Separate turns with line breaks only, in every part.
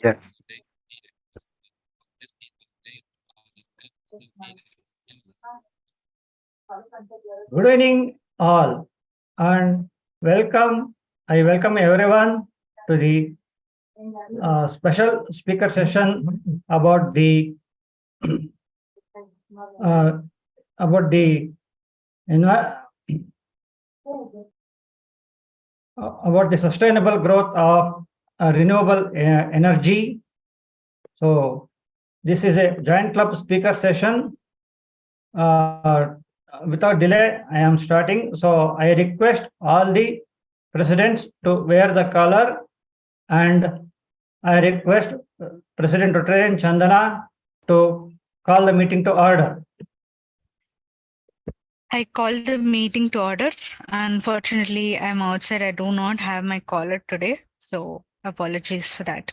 Yes.
Good evening, all, and welcome. I welcome everyone to the special speaker session about the uh, about the envi- about the sustainable growth of renewable energy. So this is a joint club speaker session. Without delay, I am starting. So I request all the presidents to wear the color, and I request President Rotarian Chandana to call the meeting to order.
I call the meeting to order. Unfortunately, I'm outside. I do not have my caller today. So apologies for that.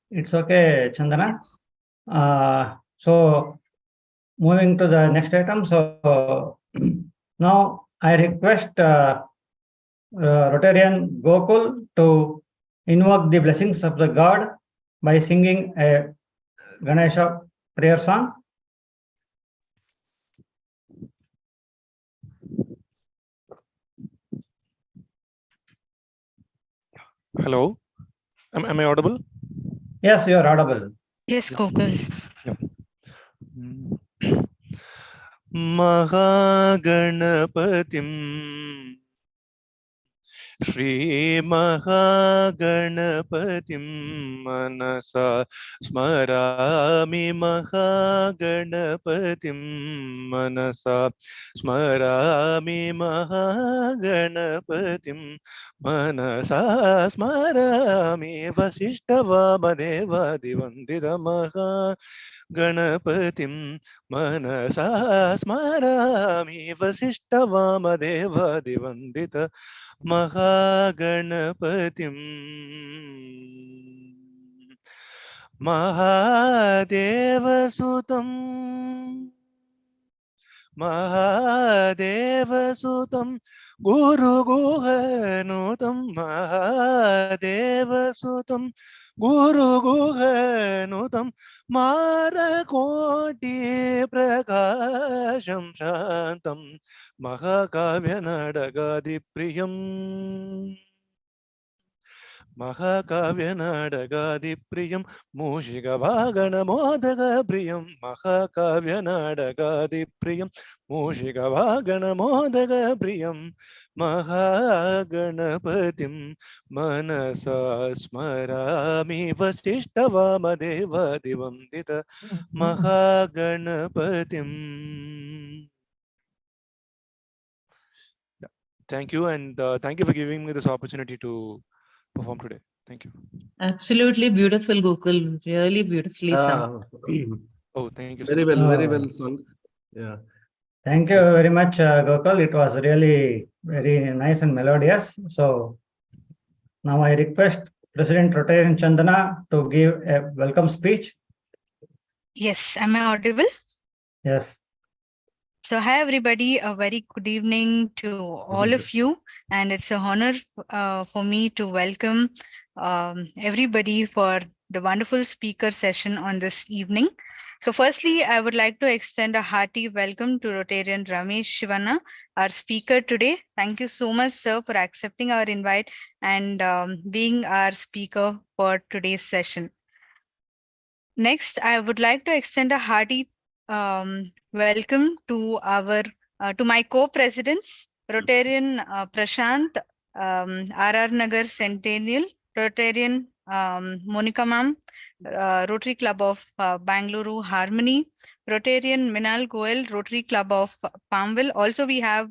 It's okay, Chandana. So moving to the next item. So now I request Rotarian Gokul to invoke the blessings of the God by singing a Ganesha prayer song.
Hello, am I audible?
Yes, you are audible.
Yes, Gokul.
Mahaganapatim Shri Mahaganapatim Manasa Smarami Mahaganapatim Manasa Smarami Mahaganapatim Manasa Smarami Vasishtavamedeva Divandita Mahaganapatim Manasa Smarami Vasishtavamedeva Divandita Mahaganapatim Mahadevasutam Mahadevasutam Guru Guhanutam Mahadevasutam Guru Guhanutam Marakoti Prakasham Shantam Mahakavyanadagadi Priyam Mahakavyanadagadi Priyam Mushigavagana Modaga Priyam Mahakavyanadagadi Priyam Mushigavagana Modaga Priyam Mahaganapatim Manasa Smarami Vasishtavamedeva Divandita Mahaganapatim. Thank you, and thank you for giving me this opportunity to perform today. Thank you.
Absolutely beautiful, Gokul. Really beautifully sung.
Oh, thank you.
Very well, very well sung. Yeah.
Thank you very much, Gokul. It was really very nice and melodious. So now I request President Rotarian Chandana to give a welcome speech.
Yes, am I audible?
Yes.
So hi everybody, a very good evening to all of you, and it's an honor for me to welcome everybody for the wonderful speaker session on this evening. So firstly, I would like to extend a hearty welcome to Rotarian Ramesh Shivanna, our speaker today. Thank you so much, sir, for accepting our invite and being our speaker for today's session. Next, I would like to extend a hearty welcome to our to my co-presidents, Rotarian Prashant, RR Nagar Centennial, Rotarian Monica Ma'am, Rotary Club of Bangalore Harmony, Rotarian Minal Goel, Rotary Club of Palmville. Also, we have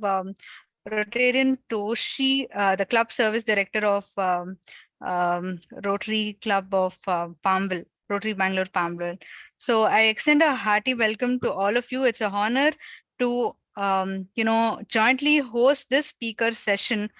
Rotarian Toshi, the Club Service Director of Rotary Club of Palmville. Rotary Bangalore Palmville. So I extend a hearty welcome to all of you. It's an honor to jointly host this speaker session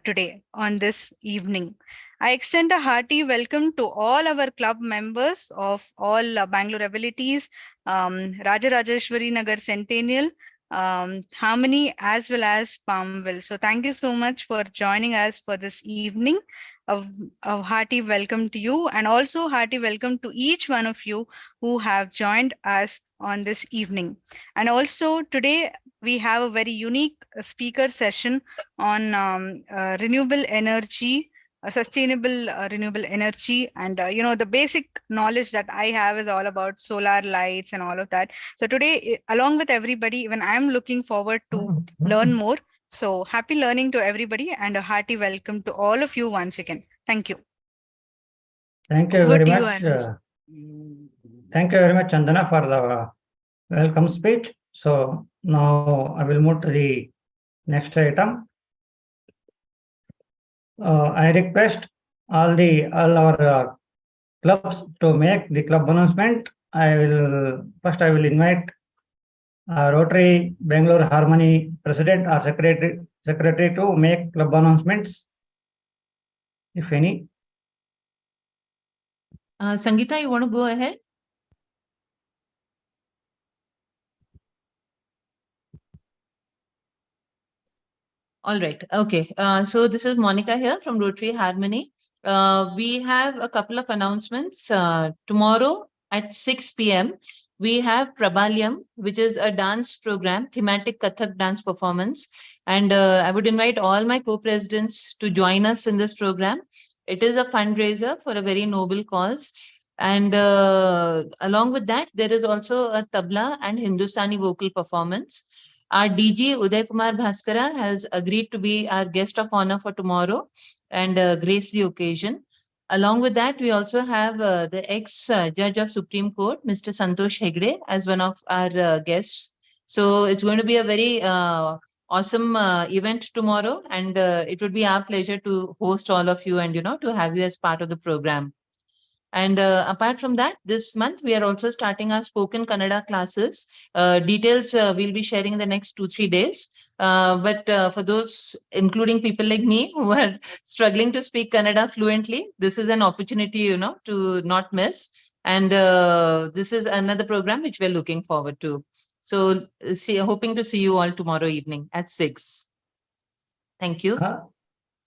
today on this evening. I extend a hearty welcome to all our club members of all Bangalore abilities, Rajarajeshwari Nagar Centennial, Harmony, as well as Palmville. So thank you so much for joining us for this evening. a hearty welcome to you, and also hearty welcome to each one of you who have joined us on this evening. And also today we have a very unique speaker session on renewable energy, sustainable renewable energy. And the basic knowledge that I have is all about solar lights and all of that. So today, along with everybody, even I'm looking forward to learn more. So happy learning to everybody, and a hearty welcome to all of you once again. Thank you.
Thank you
Over
very
to you,
much.
Ramesh.
Thank you very much, Chandana, for the welcome speech. So now I will move to the next item. I request all our clubs to make the club announcement. I will invite Rotary Bangalore Harmony President or Secretary to make club announcements, if any.
Sangeeta, you want to go ahead? All right. Okay. So this is Monica here from Rotary Harmony. We have a couple of announcements. Tomorrow at 6 p.m., we have Prabalyam, which is a dance program, thematic Kathak dance performance. And I would invite all my co-presidents to join us in this program. It is a fundraiser for a very noble cause. And along with that, there is also a tabla and Hindustani vocal performance. Our DG Uday Kumar Bhaskara has agreed to be our guest of honor for tomorrow and grace the occasion. Along with that, we also have the ex-judge of Supreme Court, Mr. Santosh Hegde, as one of our guests. So it's going to be a very awesome event tomorrow, and it would be our pleasure to host all of you and, to have you as part of the program. And apart from that, this month, we are also starting our spoken Kannada classes. Details we'll be sharing in the next 2-3 days. But for those, including people like me, who are struggling to speak Kannada fluently, this is an opportunity, to not miss. And this is another program which we're looking forward to. So hoping to see you all tomorrow evening at 6. Thank you.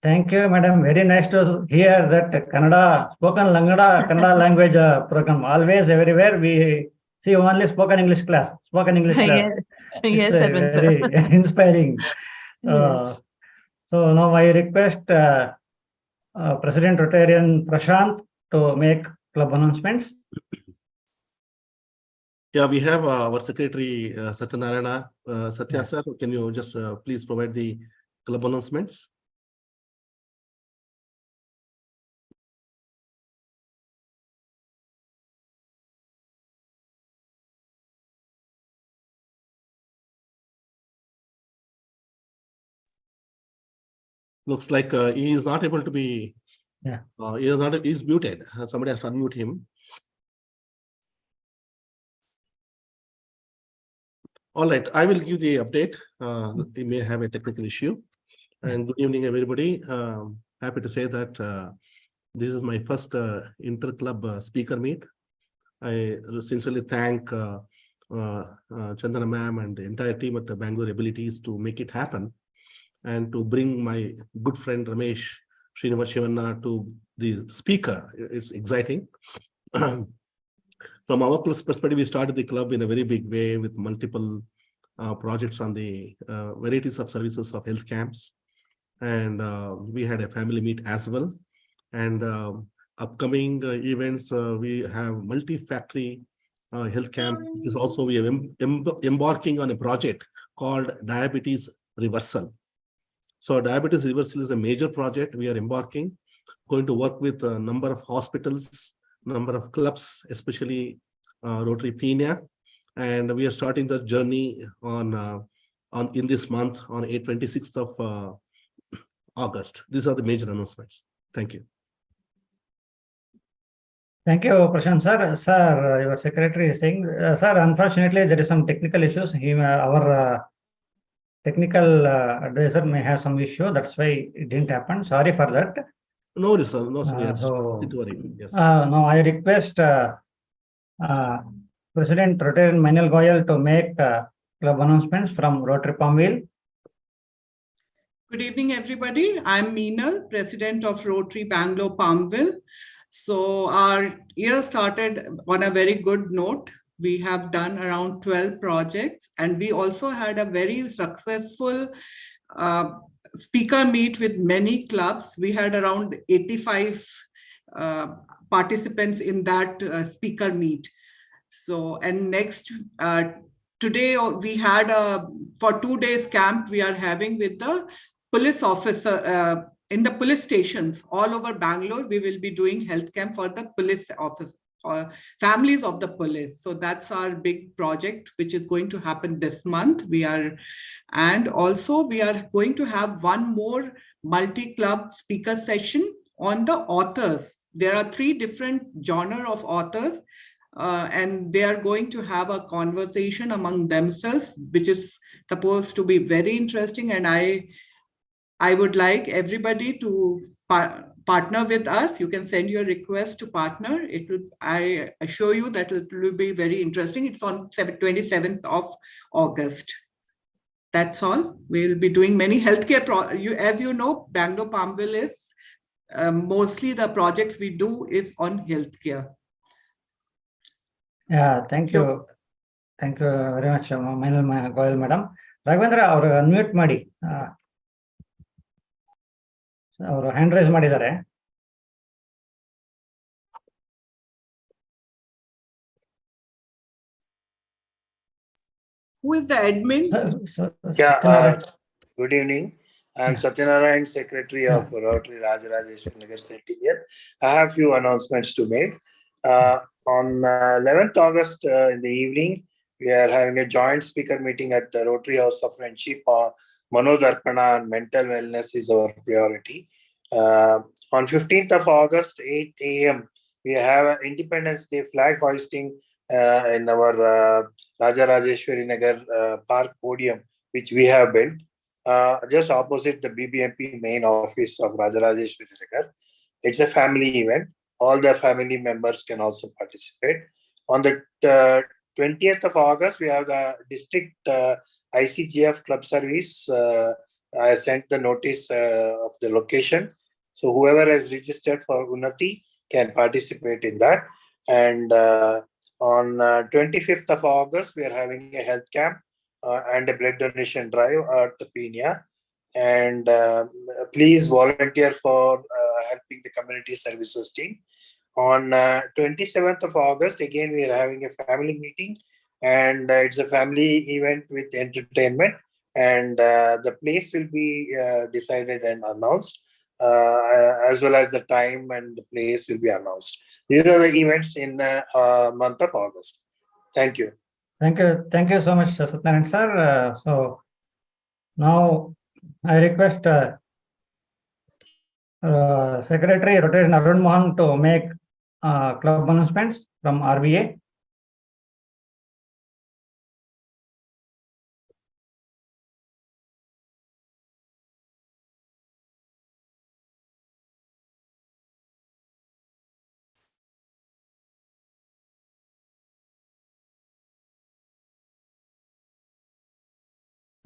Thank you, madam. Very nice to hear that Kannada, spoken Kannada language program. Always, everywhere, we see only spoken English class.
Yes, yes,
It's very inspiring.
Yes.
So now I request President Rotarian Prashant to make club announcements.
Yeah, we have our secretary, Satyanarayana. Satya,
Yeah.
sir, can you just please provide the club announcements? Looks like he is not able to be.
Yeah.
He's muted. Somebody has to unmute him. All right, I will give the update. We may have a technical issue. And good evening, everybody. Happy to say that this is my first inter-club speaker meet. I sincerely thank Chandana ma'am and the entire team at the Bangalore Abilities to make it happen and to bring my good friend Ramesh, Shivanna to the speaker. It's exciting. From our perspective, we started the club in a very big way with multiple projects on the varieties of services of health camps. And we had a family meet as well. And upcoming events, we have multi-factory health camp. This is also, we are embarking on a project called Diabetes Reversal. So Diabetes Reversal is a major project we are embarking, going to work with a number of hospitals, number of clubs, especially Rotary Pena. And we are starting the journey in this month on 26th of August. These are the major announcements. Thank you.
Thank you, Prashant sir. Sir, your secretary is saying, sir, unfortunately, there is some technical issues. Our technical advisor may have some issue. That's why it didn't happen. Sorry for that.
No worries, sir. No, sir.
Don't
worry. Yes.
Now I request President Rotarian Manuel Goyal to make club announcements from Rotary Palmville.
Good evening, everybody. I'm Meenal, President of Rotary Bangalore Palmville. So our year started on a very good note. We have done around 12 projects, and we also had a very successful speaker meet with many clubs. We had around 85 participants in that speaker meet. So, and next, today we had for 2 days camp we are having with the police officer in the police stations all over Bangalore. We will be doing health camp for the police office or families of the police. So that's our big project, which is going to happen this month. And also we are going to have one more multi-club speaker session on the authors. There are 3 different genre of authors. And they are going to have a conversation among themselves, which is supposed to be very interesting. And I would like everybody to partner with us. You can send your request to partner. I assure you that it will be very interesting. It's on 27th of August. That's all. We'll be doing many healthcare. As you know, Bangalore Palmville is mostly the projects we do is on healthcare.
Yeah, thank you. Thank you very much, Goyal madam. Raghavendra, ಅವರು unmute ಮಾಡಿ ಅವರು hand raise ಮಾಡಿದ್ದಾರೆ.
Who is the admin?
Good evening. I'm Satyanarayan, Secretary of Rotary Rajarajeshwari Nagar City here. I have few announcements to make. On 11th August in the evening, we are having a joint speaker meeting at the Rotary House of Friendship. Manodarpana and mental wellness is our priority. On 15th of August, 8 a.m., we have an Independence Day flag hoisting in our Rajarajeshwari Nagar Park podium, which we have built just opposite the BBMP main office of Rajarajeshwari Nagar. It's a family event. All the family members can also participate. On the 20th of August, we have the district ICGF club service. I sent the notice of the location. So whoever has registered for Unnati can participate in that. And on 25th of August, we are having a health camp and a blood donation drive at the Pinia. And please volunteer for helping the community services team. On 27th of August, again, we are having a family meeting, and it's a family event with entertainment, and the place will be decided and announced, as well as the time and the place will be announced. These are the events in month of August. Thank you.
Thank you so much, Satyanarayan sir. So now I request Secretary Rotarian Arun Mohan to make club announcements from RBA.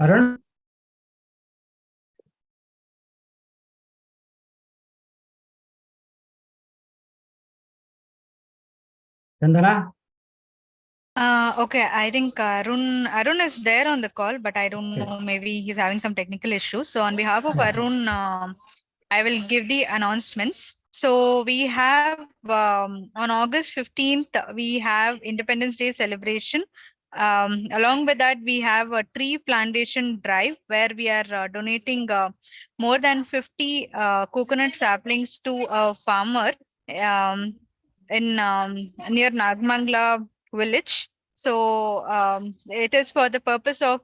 Arun? Chandana?
Okay, I think Arun is there on the call, but I don't know, maybe he's having some technical issues. So on behalf of Arun, I will give the announcements. So we have on August 15th, we have Independence Day celebration. Along with that, we have a tree plantation drive where we are donating more than 50 coconut saplings to a farmer in near Nagmangla village. So it is for the purpose of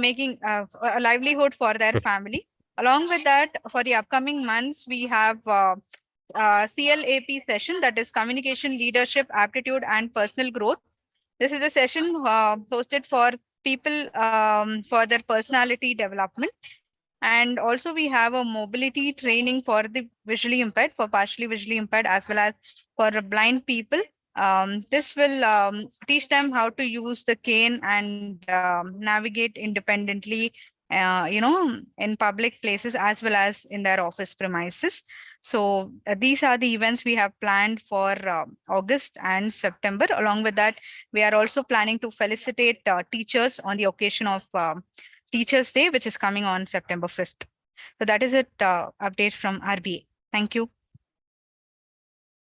making a livelihood for their family. Along with that, for the upcoming months, we have CLAP session, that is Communication, Leadership, Aptitude, and Personal Growth. This is a session hosted for people for their personality development. And also we have a mobility training for the visually impaired, for partially visually impaired, as well as for blind people. This will teach them how to use the cane and navigate independently in public places as well as in their office premises. So these are the events we have planned for August and September. Along with that, we are also planning to felicitate teachers on the occasion of Teachers' Day, which is coming on September 5th. So that is it, updates from RBA. Thank you.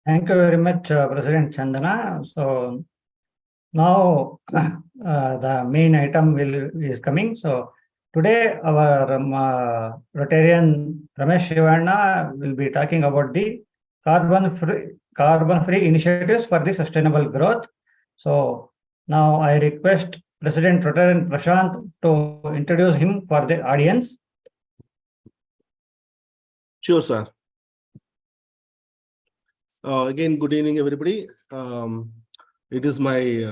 Thank you very much, President Chandana. So now the main item is coming. So today our Rotarian Ramesh Shivanna will be talking about the carbon-free initiatives for the sustainable growth. So now I request President Rotarian Prashant to introduce him for the audience.
Sure, sir. Again, good evening, everybody. It is my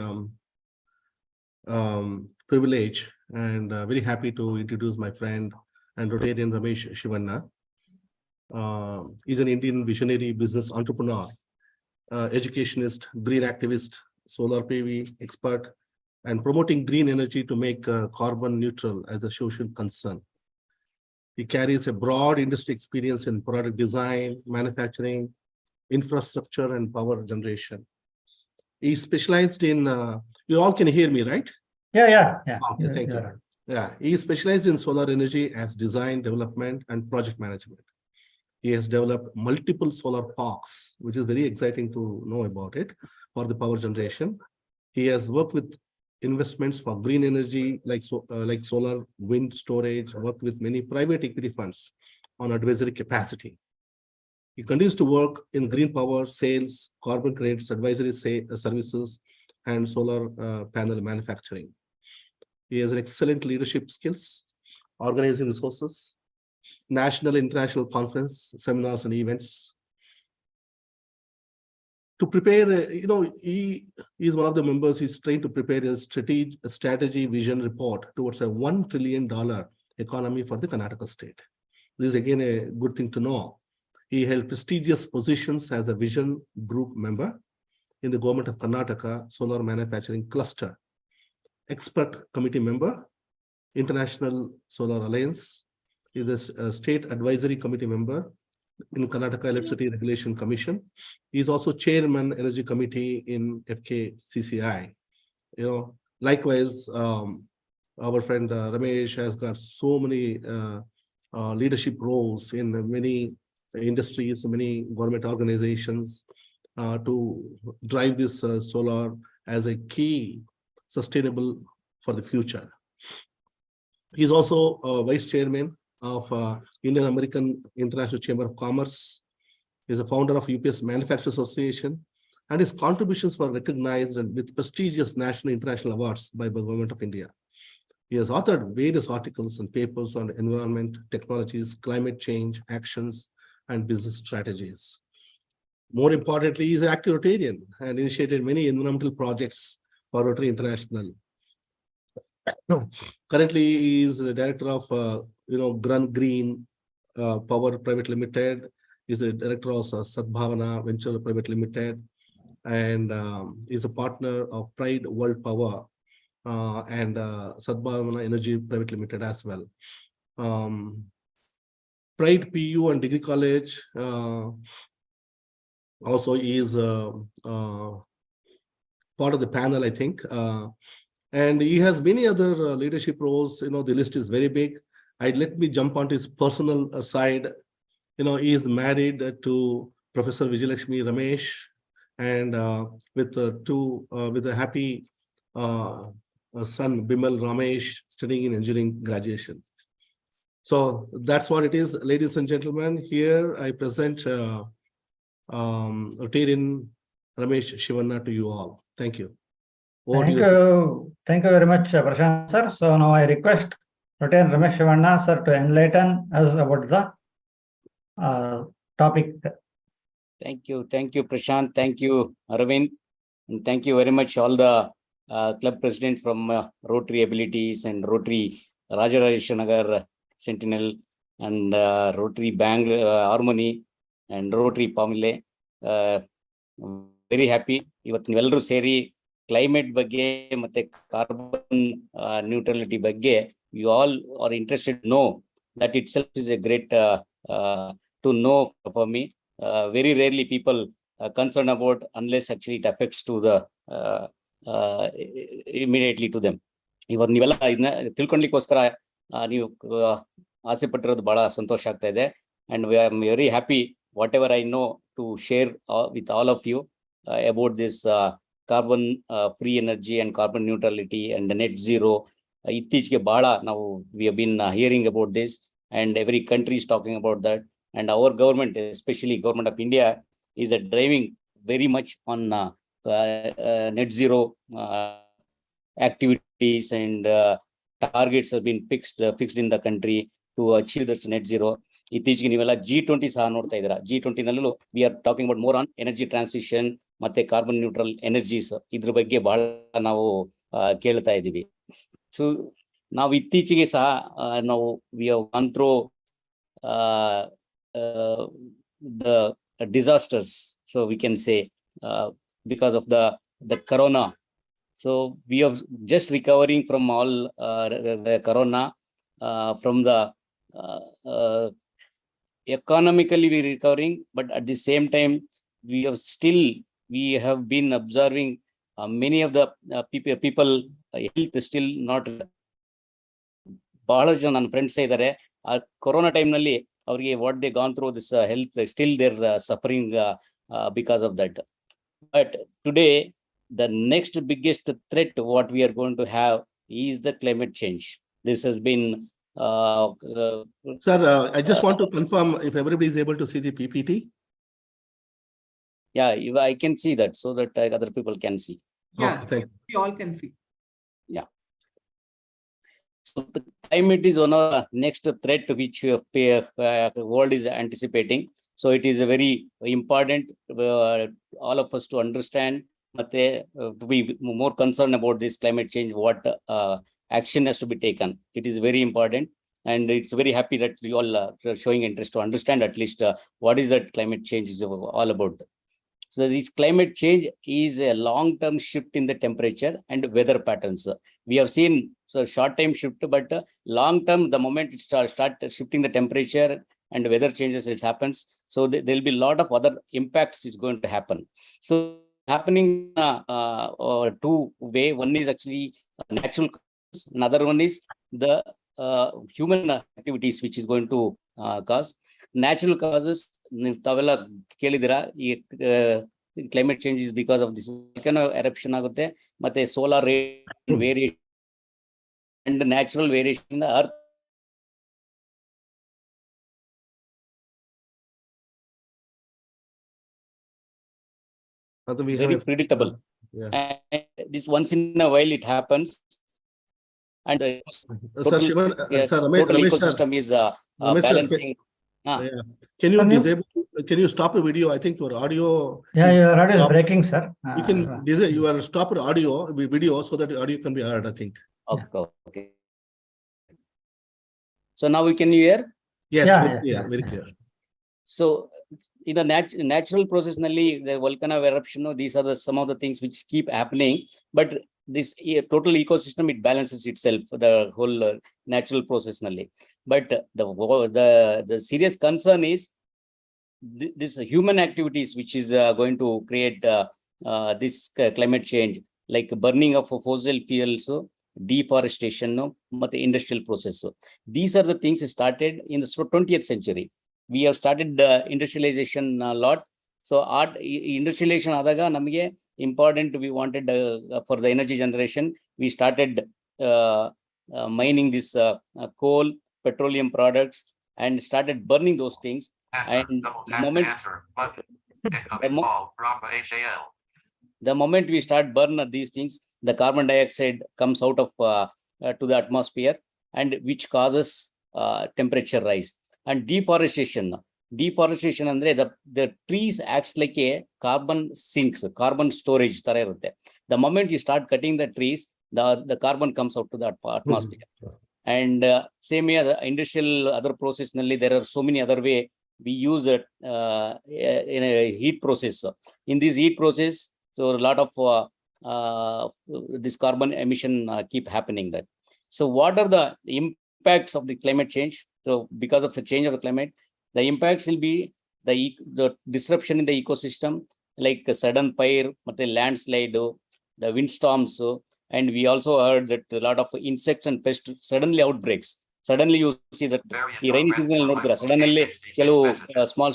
privilege and very happy to introduce my friend and Rotarian Ramesh Shivanna. He's an Indian visionary business entrepreneur, educationist, green activist, solar PV expert, and promoting green energy to make carbon neutral as a social concern. He carries a broad industry experience in product design, manufacturing, infrastructure, and power generation. He specialized in, you all can hear me, right?
Yeah.
Okay, thank you. Yeah, he specialized in solar energy as design, development, and project management. He has developed multiple solar parks, which is very exciting to know about it, for the power generation. He has worked with investments for green energy, like solar, wind storage, worked with many private equity funds on advisory capacity. He continues to work in green power, sales, carbon credits, advisory services, and solar panel manufacturing. He has an excellent leadership skills, organizing resources, national, international conference, seminars, and events. To prepare, he is one of the members. He's trained to prepare a strategy vision report towards a $1 trillion economy for the Karnataka state. This is again a good thing to know. He held prestigious positions as a vision group member in the government of Karnataka Solar Manufacturing Cluster, expert committee member, International Solar Alliance, is a state advisory committee member in Karnataka Electricity Regulation Commission. He is also chairman energy committee in FKCCI. Likewise, our friend Ramesh has got so many leadership roles in many industries, many government organizations to drive this solar as a key sustainable for the future. He's also vice chairman of Indian American International Chamber of Commerce. He's a founder of UPS Manufacturers Association, and his contributions were recognized and with prestigious national and international awards by the Government of India. He has authored various articles and papers on environment, technologies, climate change, actions, and business strategies. More importantly, he is an active Rotarian and initiated many environmental projects for Rotary International. Currently, he is the director of Green Power Private Limited. He's a director of Sadbhavana Venture Private Limited, and is a partner of Pride World Power and Sadbhavana Energy Private Limited as well. Pride PU and Degree College also is part of the panel, I think. And he has many other leadership roles. The list is very big. Let me jump onto his personal side. He is married to Professor Vijayalakshmi Ramesh, and with a happy son, Bimal Ramesh, studying in engineering graduation. So that's what it is, ladies and gentlemen. Here I present Rotarian Ramesh Shivanna to you all. Thank you.
Thank you very much, Prashant sir. So now I request Rotarian Ramesh Shivanna sir to enlighten us about the topic.
Thank you, Prashant. Thank you, Arvind, and thank you very much all the club president from Rotary Abilities and Rotary Rajarajeshwar Nagar Sentinel and Rotary Bangalore Harmony and Rotary Pamile. Very happy. ಇವತ್ತು ನೀವೆಲ್ಲರೂ ಸೇರಿ climate ಬಗ್ಗೆ ಮತ್ತೆ carbon ನ್ಯೂಟ್ರಲಿಟಿ ಬಗ್ಗೆ you all are interested to know, that itself is a great to know for me. Very rarely people concerned about, unless actually it affects to the immediately to them. ಇವತ್ತು ನೀವೆಲ್ಲ ಇದನ್ನ ತಿಳ್ಕೊಳ್ಲಿಕ್ಕೋಸ್ಕರ ನೀವು ಆಸೆ ಪಟ್ಟಿರೋದು ಬಹಳ ಸಂತೋಷ ಆಗ್ತಾ ಇದೆ. And we are very happy whatever I know to share with all of you about this carbon free energy and carbon neutrality and the net zero. ಇತ್ತೀಚೆಗೆ ಬಹಳ ನಾವು we have been hearing about this, and every country is talking about that, and our government, especially government of India, is driving very much on net zero activities, and targets have been fixed in the country to achieve that net zero. ಇತ್ತೀಚೆಗೆ ನೀವೆಲ್ಲ G20 ಸಹ ನೋಡ್ತಾ ಇದ್ದೀರಾ. G20 ನಲ್ಲೂ we are talking about more on energy transition ಮತ್ತೆ carbon neutral energies, ಇದ್ರ ಬಗ್ಗೆ ಬಹಳ ನಾವು ಕೇಳ್ತಾ ಇದ್ದೀವಿ. ಸೊ ನಾವು ಇತ್ತೀಚೆಗೆ ಸಹ ನಾವು we have gone through the disasters, so we can say because of the corona. So we are just recovering from all the corona, from the economically we recovering, but at the same time we have been observing many of the people health still not. ಬಹಳ ಜನ ನನ್ನ friends ಇದ್ದಾರೆ, ಆ corona time ನಲ್ಲಿ ಅವರಿಗೆ what they gone through this health still they're suffering because of that. But today the next biggest threat what we are going to have is the climate change. This has been
Sir, I just want to confirm if everybody is able to see the PPT.
Yeah, I can see that, so that other people can see.
Yeah,
Okay, thank you.
we all can see.
Yeah. So the climate is one of the next threat which the world is anticipating. So it is a very important all of us to understand, to be more concerned about this climate change, what action has to be taken. It is very important, and it's very happy that you all are showing interest to understand at least what is that climate change is all about. So this climate change is a long-term shift in the temperature and weather patterns. We have seen short-time shift, but long-term, the moment it start shifting the temperature and weather changes, it happens. So there will be a lot of other impacts is going to happen. So happening two way. One is actually natural causes, another one is the human activities which is going to cause. Natural causes, ತಾವೆಲ್ಲ ಕೇಳಿದಿರಾ, ಈ climate change is because of this volcano eruption ಆಗುತ್ತೆ, ಮತ್ತೆ solar variation and natural variation in the earth. Very predictable.
Yeah.
And this once in a while it happens, and
Sir, Shivanna, sir,
total
Ramesh,
ecosystem is
Ramesh, sir,
balancing.
yeah. Can you disable? Can you stop the video? I think your audio.
Yeah, your audio is breaking, sir.
You can disable your stop the audio video so that the audio can be heard, I think.
Okay. So now we can hear.
Yes,
Yeah,
very clear,
yeah.
very clear.
So in the natural process, the volcano eruption, these are some of the things which keep happening. But this total ecosystem, it balances itself, the whole natural process. But the serious concern is this human activities which is going to create this climate change, like burning of fossil fuels, deforestation, industrial process. These are the things started in the 20th century. We have started industrialization a lot. So industrialization adaga namage important, we wanted for the energy generation, we started mining this coal, petroleum products, and started burning those things. And the moment we start burn these things, the carbon dioxide comes out of to the atmosphere, and which causes temperature rise. And deforestation ಅಂದ್ರೆ the trees acts like a carbon sinks, carbon storage ತರ ಇರುತ್ತೆ. The moment you start cutting the trees, the carbon comes out to the atmosphere. And same way, the industrial other process nalli, there are so many other way we use it in a heat process. In this heat process, so a lot of this carbon emission keep happening. That So what are the impacts of the climate change? So because of the change of the climate, the impacts will be the disruption in the ecosystem, like a sudden fire, landslide, the windstorms, and we also heard that a lot of insects and pests suddenly outbreaks. Suddenly you see that the rainy season suddenly small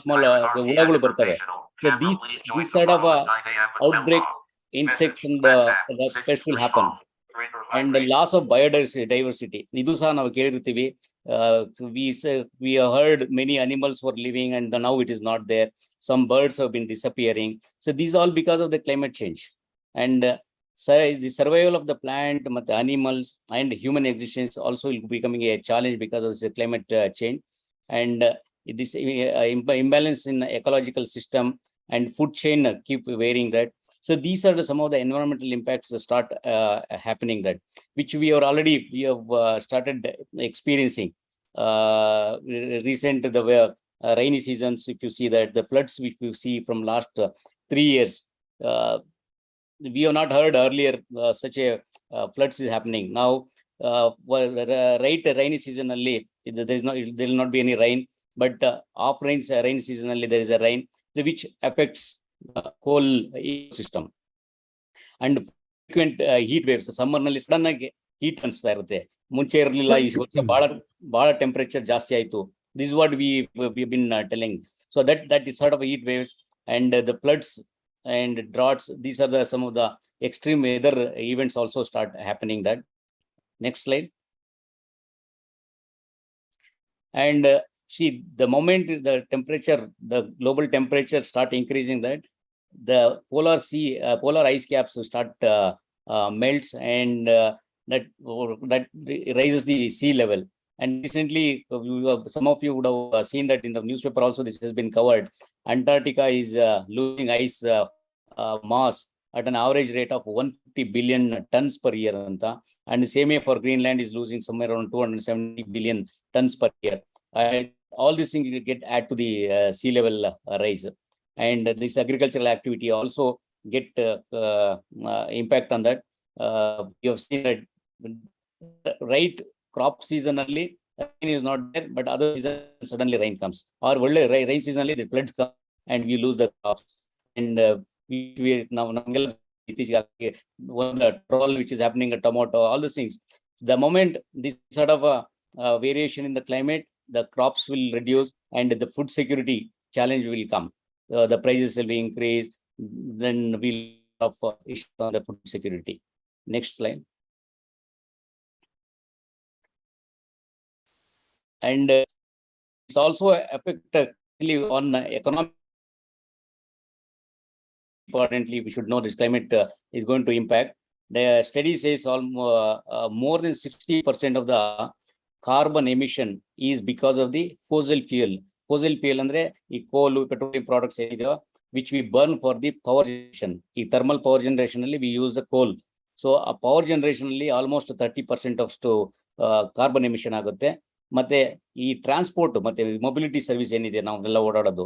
ಹುಳಗಳು ಬರ್ತವೆ. So these sort of outbreak insects and the pest will happen. And the loss of biodiversity. ಇದು ಸಹ ನಾವು ಕೇಳಿರ್ತೀವಿ. We have heard many animals were living and now it is not there. Some birds have been disappearing. So these all because of the climate change. And the survival of the plant, animals and human existence also will be becoming a challenge because of the climate change. And this imbalance in ecological system and food chain keep varying that. So these are some of the environmental impacts that start happening, that which we have started experiencing. Recent rainy seasons, if you see that the floods which you see from last 3 years, we have not heard earlier such a floods is happening. Now, rainy season only there will not be any rain, but off rainy season only there is a rain, which affects whole ecosystem. And frequent heat waves, summer ನಲ್ಲಿ sudden ಆಗಿ heat ಅನಿಸ್ತಾ ಇರುತ್ತೆ. ಮುಂಚೆ ಇರಲಿಲ್ಲ, ಈ ವರ್ಷ ಬಹಳ temperature ಜಾಸ್ತಿ ಆಯ್ತು. This is what we've been telling. So that is sort of heat waves and the floods and droughts. These are some of the extreme weather events also start happening. That next slide. And see, the moment the global temperature start increasing, that the polar ice caps start melts, and that raises the sea level. And recently, some of you would have seen that in the newspaper also, this has been covered. Antarctica is losing ice mass at an average rate of 150 billion tons per year. And the same way for Greenland is losing somewhere around 270 billion tons per year. All these things get add to the sea level rise. And this agricultural activity also get impact on that. You have seen that right crop season only rain is not there, but other season suddenly rain comes, or rain season only the floods come and we lose the crops. And we now one the troll which is happening at tomato, all these things. The moment this sort of variation in the climate, the crops will reduce and the food security challenge will come. The prices will be increased, then we'll have issues on the food security. Next slide. And it's also affect on economic. Importantly, we should know this climate is going to impact. The study says almost more than 60% of the carbon emission is because of the fossil fuel. Fossil fuel andre ee coal, petroleum products which we burn for the power generation. In thermal power generation we use the coal. So a power generation almost 30% of carbon emission ಆಗುತ್ತೆ. ಮತ್ತೆ ಈ transport ಮತ್ತೆ mobility service ಏನಿದೆ ನಾವೆಲ್ಲ ಓಡಾಡೋದು,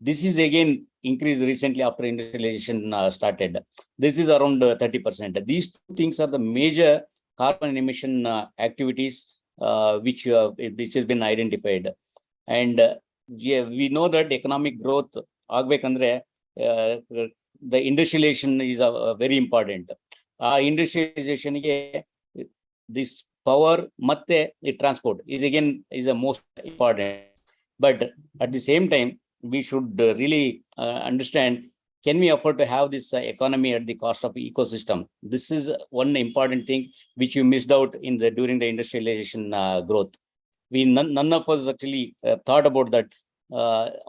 this is again increased recently after industrialization started. This is around 30%. These two things are the major carbon emission activities which has been identified. And we know that economic growth ಆಗ್ಬೇಕಂದ್ರೆ the industrialization is very important. Industrialization ಗೆ this power matte transport is a most important. But at the same time, we should really understand, can we afford to have this economy at the cost of ecosystem? This is one important thing which you missed out during the industrialization growth. None of us actually thought about that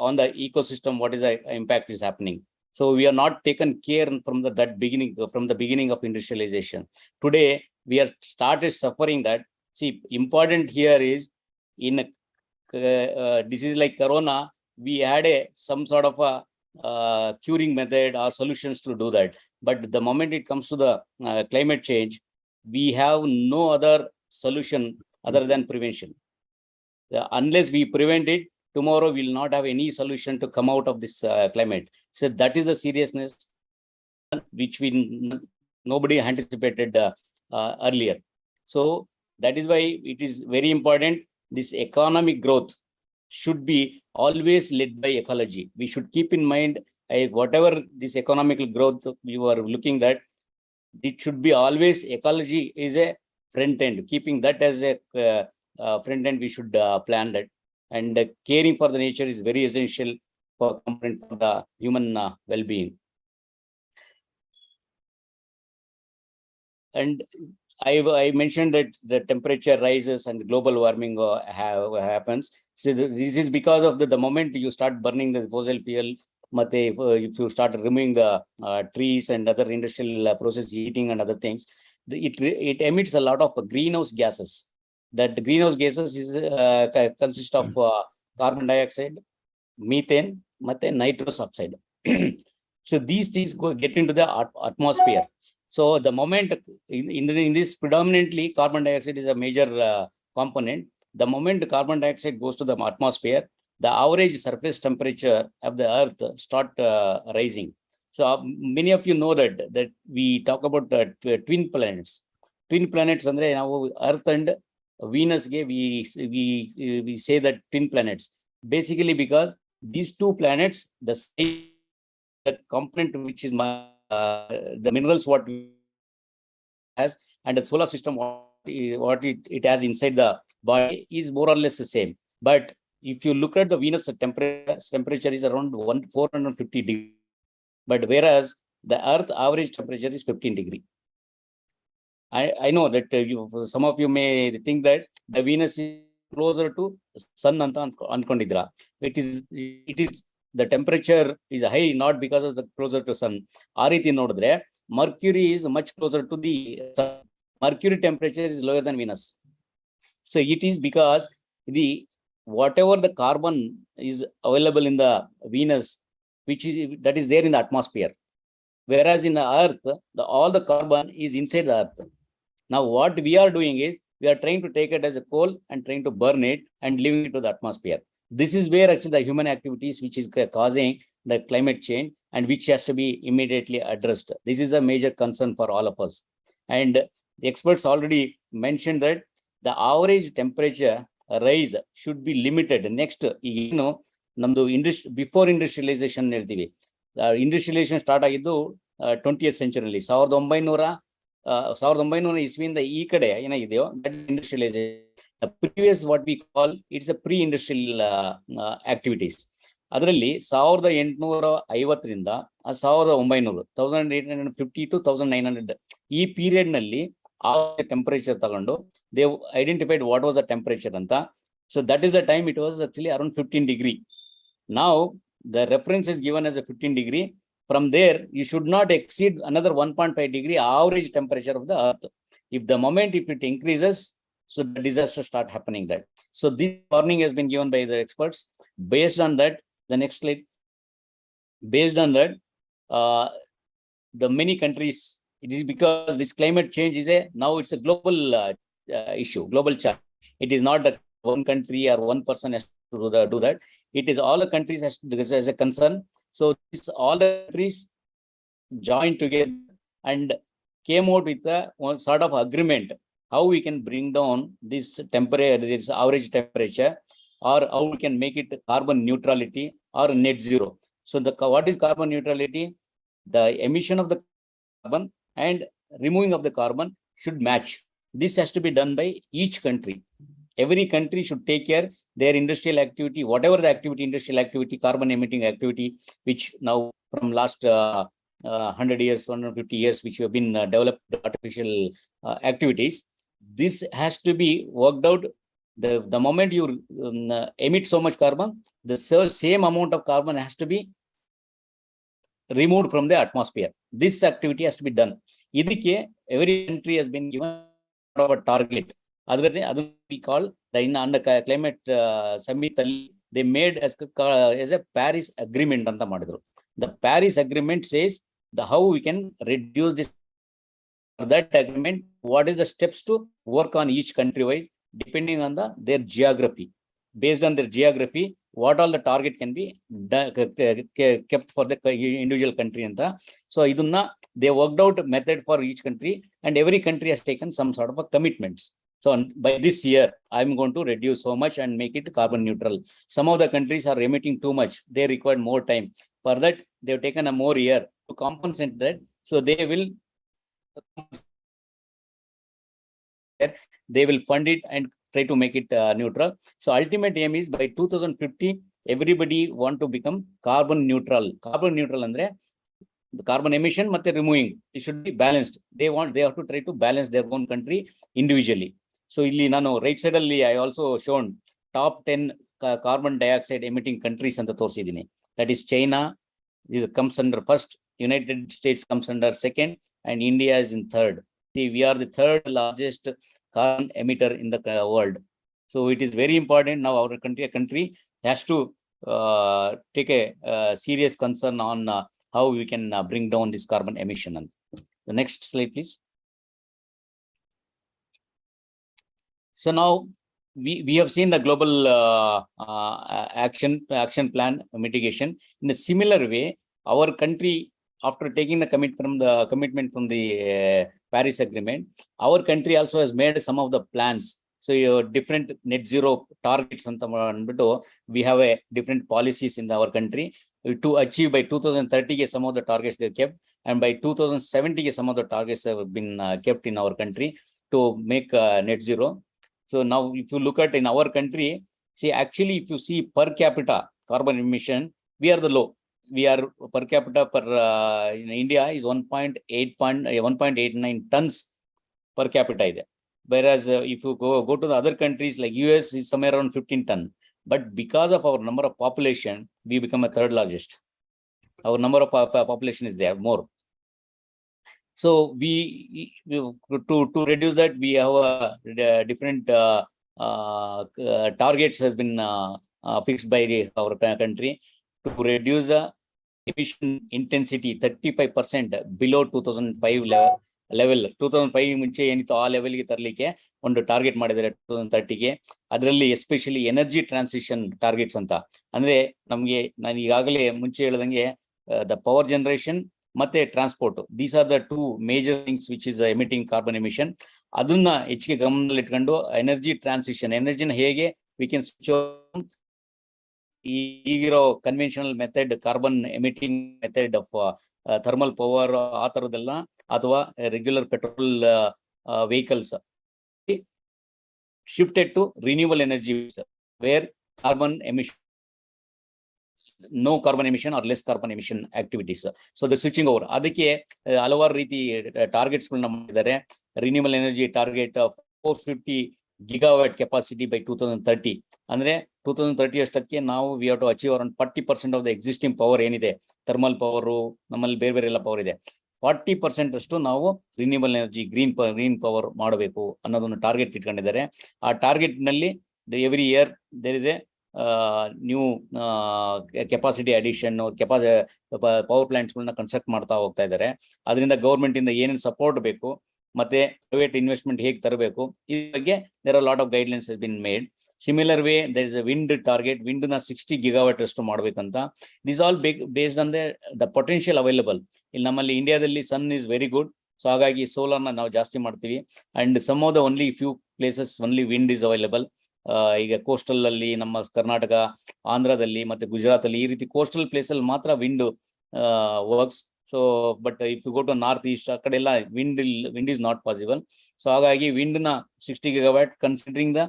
on the ecosystem, what is the impact is happening. So we are not taken care from the beginning of industrialization. Today, we are started suffering that. See, important here is in a disease like corona, we had some sort of a curing method or solutions to do that. But the moment it comes to the climate change, we have no other solution other than prevention. Unless we prevent it, tomorrow we will not have any solution to come out of this climate. So that is the seriousness which nobody anticipated earlier. So That is why it is very important. This economic growth should be always led by ecology. We should keep in mind whatever this economical growth you are looking at, it should be always ecology is a front end. Keeping that as a front end, we should plan that. And caring for the nature is very essential for the human well-being. And I mentioned that the temperature rises and global warming happens. So this is because of the moment you start burning the fossil fuel, if you start removing the trees and other industrial process heating and other things, it emits a lot of greenhouse gases. That greenhouse gases is consist of carbon dioxide, methane, and nitrous oxide. So these things get into the atmosphere. So the moment in this predominantly carbon dioxide is a major component. The moment carbon dioxide goes to the atmosphere, the average surface temperature of the earth start rising. So many of you know that we talk about twin planets. Twin planets andre now Earth and Venus we say that twin planets. Basically because these two planets, the component which is the minerals what has and the solar system what it has inside the body is more or less the same. But if you look at the Venus temperature is around 450 degrees, but whereas the Earth average temperature is 15 degrees. I know that some of you may think that the Venus is closer to sun ankondidra. It is the temperature is high not because of the closer to sun. Aa riti nodidre Mercury is much closer to the sun. Mercury temperature is lower than Venus. So it is because whatever the carbon is available in the Venus, that is there in the atmosphere. Whereas in the Earth, all the carbon is inside the Earth. Now what we are doing is we are trying to take it as a coal and trying to burn it and leaving it to the atmosphere. This is where actually the human activities which is causing the climate change and which has to be immediately addressed. This is a major concern for all of us. And the experts already mentioned that the average temperature rise should be limited. Next, before industrialization, industrialization start ಆಗಿದ್ದು 20th century. 1900 ಇಸ್ವಿಯಿಂದ ಈ ಕಡೆ ಏನಾಗಿದೆಯೋ industrialization. The previous what we call it's a pre-industrial activities. ಅದರಲ್ಲಿ 1850ರಿಂದ 1850 to 1900 ಈ period ನಲ್ಲಿ ಆ temperature ತಗೊಂಡು they identified what was the temperature anta. So that is the time it was actually around 15 degree. Now the reference is given as a 15 degree. From there you should not exceed another 1.5 degree average temperature of the earth. If it increases, so the disaster start happening there. So this warning has been given by the experts. Based on that, the next slide. Based on that, the many countries, it is because this climate change is now it's a global issue, global challenge. It is not that one country or one person has to do that. It is all the countries has to do this as a concern. So this all the countries joined together and came out with one sort of agreement how we can bring down this temperature, this average temperature, or how we can make it carbon neutrality or net zero. So what is carbon neutrality? The emission of the carbon and removing of the carbon should match. This has to be done by each country. Every country should take care their industrial activity, whatever the activity, industrial activity, carbon emitting activity, which now from last 100 years, 150 years, which have been developed artificial activities. This has to be worked out. The moment you emit so much carbon, the same amount of carbon has to be removed from the atmosphere. This activity has to be done. Every country has been given a target. Other we call under climate summit, they made as a Paris agreement. The Paris agreement says how we can reduce this. That agreement, what is the steps to work on each country wise, depending on their geography. Based on their geography, what all the target can be kept for the individual country. So they worked out a method for each country, and every country has taken some sort of a commitments. So by this year, I'm going to reduce so much and make it carbon neutral. Some of the countries are emitting too much. They require more time. For that, they've taken a more year to compensate that. So they will fund it and try to make it neutral. So ultimate aim is by 2050, everybody want to become carbon neutral. Carbon neutral andre the carbon emission matte removing, it should be balanced. They have to try to balance their own country individually. So illi nanu right side alli I also shown top 10 carbon dioxide emitting countries anta torsidini. That is China comes under first, United States comes under second, and India is in third. See, we are the third largest carbon emitter in the world. So it is very important now. Our country has to take a serious concern on how we can bring down this carbon emission. The next slide, please. So now we have seen the global action plan mitigation. In a similar way, our country, after taking the commitment from the Paris Agreement, our country also has made some of the plans. So different net zero targets, we have a different policies in our country to achieve by 2030. Some of the targets they kept, and by 2070, some of the targets have been kept in our country to make net zero. So now, if you look at in our country, see, actually, if you see per capita carbon emission, we are the low. We are per capita in India is 1.89 tons per capita. Whereas if you go to the other countries like US, is somewhere around 15 ton. But because of our number of population, we become a third largest. Our number of population is there more. So we to reduce that, we have different targets has been fixed by our country to reduce the emission intensity 35% below 2005 level. 2005 ಮುಂಚೆ ಏನಿತ್ತು ಆ ಲೆವೆಲ್ಗೆ ತರಲಿಕ್ಕೆ ಒಂದು target ಮಾಡಿದ್ದಾರೆ 2030ಗೆ. ಅದರಲ್ಲಿ especially energy transition targets ಅಂತ ಅಂದ್ರೆ ನಮಗೆ ನಾನು ಈಗಾಗಲೇ ಮುಂಚೆ ಹೇಳಿದಂಗೆ ದ ಪವರ್ ಜನರೇಷನ್ ಮತ್ತೆ transport, these are the two major things which is emitting carbon emission. ಅದನ್ನ ಹೆಚ್ಚಿಗೆ ಗಮನದಲ್ಲಿ ಇಟ್ಕೊಂಡು ಎನರ್ಜಿ ಟ್ರಾನ್ಸಿಷನ್, ಎನರ್ಜಿನ ಹೇಗೆ ವಿ ಕ್ಯಾನ್ ಸ್ವಿಚ್ ಈಗಿರೋ conventional method, carbon emitting method of thermal power ಆ ಥರದ್ದೆಲ್ಲ, ಅಥವಾ regular petrol vehicles shifted to renewable energy where carbon emission, no carbon emission or less carbon emission activities. So the switching over, ಅದಕ್ಕೆ ಹಲವಾರು ರೀತಿ targets ಗಳನ್ನ ಮಾಡಿದ್ದಾರೆ. Renewal energy target 450 gigawatt capacity by 2030. ಅಂದ್ರೆ 2030 ಅಷ್ಟಕ್ಕೆ ನಾವು we have to achieve around 40% of the existing power ಏನಿದೆ, thermal power, ನಮ್ಮಲ್ಲಿ ಬೇರೆ ಬೇರೆ ಎಲ್ಲ ಪವರ್ ಇದೆ, 40% ಅಷ್ಟು ನಾವು ರಿನ್ಯೂವಲ್ ಎನರ್ಜಿ ಗ್ರೀನ್ ಪವರ್ ಮಾಡಬೇಕು ಅನ್ನೋದನ್ನು ಟಾರ್ಗೆಟ್ ಇಟ್ಕೊಂಡಿದ್ದಾರೆ. ಆ ಟಾರ್ಗೆಟ್ ನಲ್ಲಿ every year there is a new capacity addition, power plants ಗಳನ್ನ ಕನ್ಸ್ಟ್ರಕ್ಟ್ ಮಾಡ್ತಾ ಹೋಗ್ತಾ ಇದ್ದಾರೆ. ಅದರಿಂದ ಗೌರ್ಮೆಂಟ್ ಇಂದ ಏನೇನು ಸಪೋರ್ಟ್ ಬೇಕು ಮತ್ತೆ ಪ್ರೈವೇಟ್ ಇನ್ವೆಸ್ಟ್ಮೆಂಟ್ ಹೇಗೆ ತರಬೇಕು, ಈ ಬಗ್ಗೆ there are lot of guidelines has been made. Similar way there is a wind target, wind ನ 60 gigawatt ಅಷ್ಟು ಮಾಡ್ಬೇಕಂತ. This all based on the potential available. ಇಲ್ಲಿ ನಮ್ಮಲ್ಲಿ ಇಂಡಿಯಾದಲ್ಲಿ sun is very good, so ಹಾಗಾಗಿ ಸೋಲಾರ್ನ ನಾವು ಜಾಸ್ತಿ ಮಾಡ್ತೀವಿ. And some of the only few places only wind is available. ಈಗ ಕೋಸ್ಟಲ್ ಅಲ್ಲಿ ನಮ್ಮ ಕರ್ನಾಟಕ, ಆಂಧ್ರದಲ್ಲಿ ಮತ್ತೆ ಗುಜರಾತ್ ಅಲ್ಲಿ ಈ ರೀತಿ ಕೋಸ್ಟಲ್ ಪ್ಲೇಸ್ ಅಲ್ಲಿ ಮಾತ್ರ wind works. So but if you go to north east ಆ ಕಡೆ ಎಲ್ಲ wind is not possible. So ಹಾಗಾಗಿ ವಿಂಡ್ ನ 60 gigawatt considering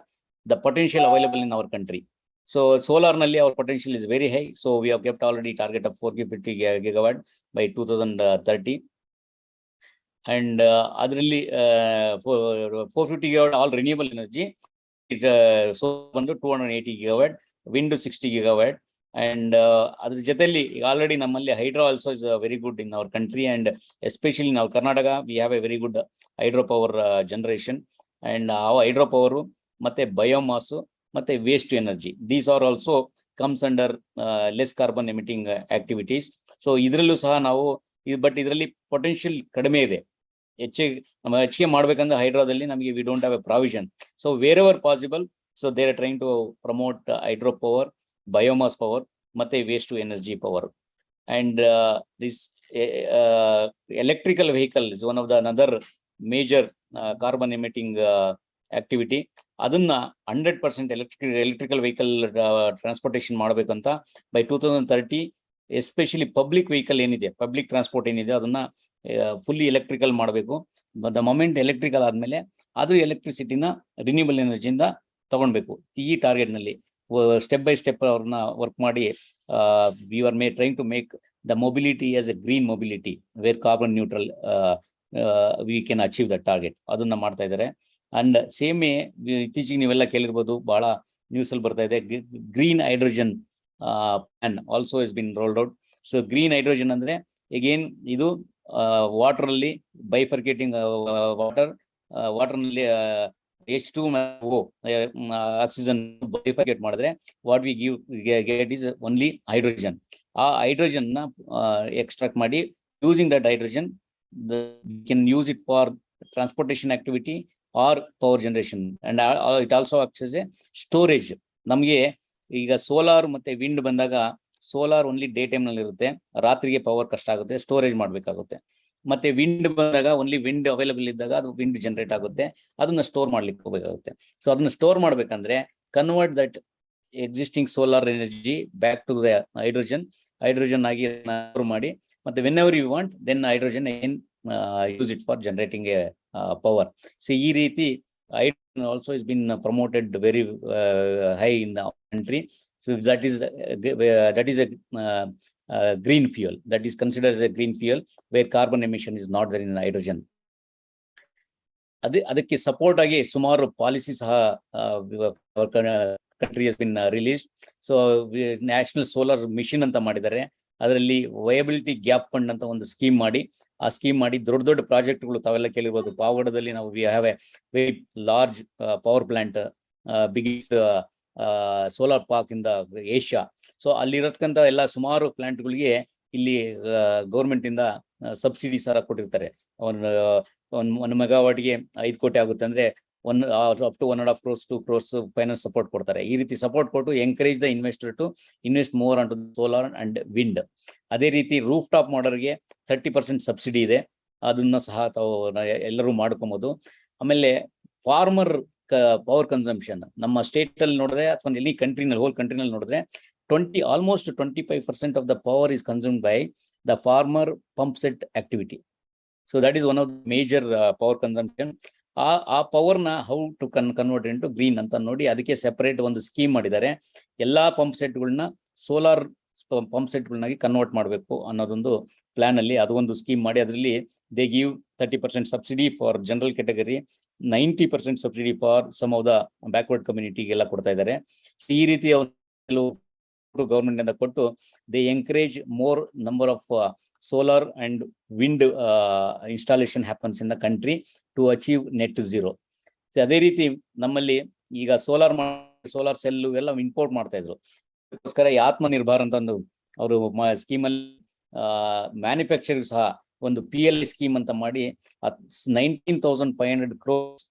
the potential available in our country. So solar nalli our potential is very high. So we have kept already target of 450 gigawatt by 2030. And adrilli 450 gigawatt all renewable energy. It so bandu 280 gigawatt, wind 60 gigawatt. And adr jotelli already nammalli hydro also is very good in our country, and especially in our Karnataka we have a very good hydropower generation. And our hydropower ಮತ್ತೆ biomass ಮತ್ತೆ waste energy, these are also comes under less carbon emitting activities. So ಇದರಲ್ಲೂ ಸಹ ನಾವು but ಇದರಲ್ಲಿ potential ಕಡಿಮೆ ಇದೆ. ಹೆಚ್ಚಿಗೆ ಮಾಡ್ಬೇಕಂದ್ರೆ ಹೈಡ್ರೋದಲ್ಲಿ ನಮಗೆ we don't have a provision. So wherever possible, so they are trying to promote hydro power, biomass power ಮತ್ತೆ waste to energy power. And this electrical vehicle is one of the another major carbon emitting activity, ಅದನ್ನ 100% electrical vehicle transportation ಮಾಡಬೇಕಂತ by 2030 especially public vehicle ಏನಿದೆ, public transport ಏನಿದೆ ಅದನ್ನ fully electrical ಮಾಡಬೇಕು. The moment electrical ಆದ್ಮೇಲೆ ಅದು ಎಲೆಕ್ಟ್ರಿಸಿಟಿನ renewable ಎನರ್ಜಿಯಿಂದ ತಗೊಳ್ಬೇಕು. ಈ ಟಾರ್ಗೆಟ್ ನಲ್ಲಿ ಸ್ಟೆಪ್ ಬೈ ಸ್ಟೆಪ್ ಅವ್ರನ್ನ ವರ್ಕ್ ಮಾಡಿ we are trying to make the mobility as a green mobility where carbon neutral we can achieve the target. ಅದನ್ನ ಮಾಡ್ತಾ ಇದ್ದಾರೆ. ಅಂಡ್ ಸೇಮ್ ಇತ್ತೀಚೆಗೆ ನೀವೆಲ್ಲ ಕೇಳಿರ್ಬೋದು, ಬಹಳ ನ್ಯೂಸ್ ಅಲ್ಲಿ ಬರ್ತಾ ಇದೆ, green hydrogen plan also is been rolled out. So green hydrogen ಅಂದ್ರೆ ಅಗೇನ್ ಇದು ವಾಟರ್ ಅಲ್ಲಿ ಬೈಫರ್ಕೇಟಿಂಗ್ ವಾಟರ್ ನಲ್ಲಿ H2 ಆಕ್ಸಿಜನ್ ಬೈಫರ್ಕೇಟ್ ಮಾಡಿದ್ರೆ what we get is only hydrogen. ಆ ಹೈಡ್ರೋಜನ್ ನ ಎಕ್ಸ್ಟ್ರಾಕ್ಟ್ ಮಾಡಿ using that hydrogen can use it for transportation activity or power generation. And it also acts as a storage. ನಮಗೆ ಈಗ solar ಮತ್ತೆ wind ಬಂದಾಗ solar only day time ನಲ್ಲಿ ಇರುತ್ತೆ, ರಾತ್ರಿಗೆ ಪವರ್ ಕಷ್ಟ ಆಗುತ್ತೆ, ಸ್ಟೋರೇಜ್ ಮಾಡಬೇಕಾಗುತ್ತೆ. ಮತ್ತೆ ವಿಂಡ್ ಬಂದಾಗ ಓನ್ಲಿ ವಿಂಡ್ ಅವೈಲೇಬಲ್ ಇದ್ದಾಗ ಅದು ವಿಂಡ್ ಜನರೇಟ್ ಆಗುತ್ತೆ, ಅದನ್ನ ಸ್ಟೋರ್ ಮಾಡ್ಲಿಕ್ಕೆ ಹೋಗಬೇಕಾಗುತ್ತೆ. ಸೊ ಅದನ್ನ ಸ್ಟೋರ್ ಮಾಡ್ಬೇಕಂದ್ರೆ convert that existing solar energy back to the hydrogen ಆಗಿ ಸ್ಟೋರ್ ಮಾಡಿ, ಮತ್ತೆ whenever you want then hydrogen use it for generating a power. So ಈ ರೀತಿ hydrogen also has been promoted very high in the country. So that is a green fuel, that is considered as a green fuel where carbon emission is not there in hydrogen. ಅದಕ್ಕೆ support ಆಗಿ ಸುಮಾರು policy ಸಹ country has been released. So national solar mission ಅಂತ ಮಾಡಿದ್ದಾರೆ. ಅದರಲ್ಲಿ viability gap fund ಅಂತ ಒಂದು scheme ಮಾಡಿ, ಆ ಸ್ಕೀಮ್ ಮಾಡಿ ದೊಡ್ಡ ದೊಡ್ಡ ಪ್ರಾಜೆಕ್ಟ್ಗಳು ತಾವೆಲ್ಲ ಕೇಳಿರ್ಬೋದು. ಪಾವಗಡದಲ್ಲಿ ನಾವು we have a very large power plant, biggest solar park in the Asia. So ಅಲ್ಲಿರತಕ್ಕಂಥ ಎಲ್ಲ ಸುಮಾರು ಪ್ಲಾಂಟ್ಗಳಿಗೆ ಇಲ್ಲಿ ಗೌರ್ಮೆಂಟ್ ಇಂದ ಸಬ್ಸಿಡಿ ಸಹ ಕೊಟ್ಟಿರ್ತಾರೆ. ಒಂದು ಮೆಗಾವಾಟ್ಗೆ 5 ಕೋಟಿ ಆಗುತ್ತೆ ಅಂದ್ರೆ up to 1.5 crores 2 crores finance support ಕೊಡ್ತಾರೆ. ಈ ರೀತಿ ಸಪೋರ್ಟ್ ಕೊಟ್ಟು encourage the investor to invest more on to solar and wind. ಅದೇ ರೀತಿ ರೂಫ್ ಟಾಪ್ ಮಾಡೋರಿಗೆ 30% ಸಬ್ಸಿಡಿ ಇದೆ, ಅದನ್ನ ಸಹ ತಾವು ಎಲ್ಲರೂ ಮಾಡ್ಕೊಬಹುದು. ಆಮೇಲೆ ಫಾರ್ಮರ್ ಪವರ್ ಕನ್ಸಂಪ್ಷನ್ ನಮ್ಮ ಸ್ಟೇಟ್ ಅಲ್ಲಿ ನೋಡಿದ್ರೆ ಅಥವಾ ಎಲ್ಲಿ ಕಂಟ್ರಿನಲ್ಲಿ ಹೋಲ್ ಕಂಟ್ರಿನಲ್ಲಿ ನೋಡಿದ್ರೆ almost 25% of the power is consumed by the farmer pump set activity. So that is one of the major power consumption. ಆ ಪವರ್ನ how to convert into green ಅಂತ ನೋಡಿ ಅದಕ್ಕೆ ಸೆಪರೇಟ್ ಒಂದು ಸ್ಕೀಮ್ ಮಾಡಿದ್ದಾರೆ. ಎಲ್ಲಾ ಪಂಪ್ ಸೆಟ್ಗಳನ್ನ ಸೋಲಾರ್ ಪಂಪ್ ಸೆಟ್ಗಳನ್ನಾಗಿ ಕನ್ವರ್ಟ್ ಮಾಡಬೇಕು ಅನ್ನೋದೊಂದು ಪ್ಲಾನ್ ಅಲ್ಲಿ ಅದೊಂದು ಸ್ಕೀಮ್ ಮಾಡಿ ಅದರಲ್ಲಿ they give 30% subsidy for general category, 90% subsidy for some of the backward ಕಮ್ಯುನಿಟಿಗೆಲ್ಲ ಕೊಡ್ತಾ ಇದ್ದಾರೆ. ಈ ರೀತಿ ಗವರ್ಮೆಂಟ್ ಇಂದ ಕೊಟ್ಟು they encourage more number of solar and wind installation happens in the country to achieve net zero. ಅದೇ ರೀತಿ ನಮ್ಮಲ್ಲಿ ಈಗ ಸೋಲಾರ್ ಸೆಲ್ ಎಲ್ಲ ಇಂಪೋರ್ಟ್ ಮಾಡ್ತಾ ಇದ್ರು. ಅದಕ್ಕೋಸ್ಕರ ಆತ್ಮ ನಿರ್ಭರ್ ಅಂತ ಒಂದು ಅವರು ಸ್ಕೀಮ್ ಅಲ್ಲಿ ಮ್ಯಾನುಫ್ಯಾಕ್ಚರ್ ಸಹ ಒಂದು PL ಸ್ಕೀಮ್ ಅಂತ ಮಾಡಿ 19,500 crores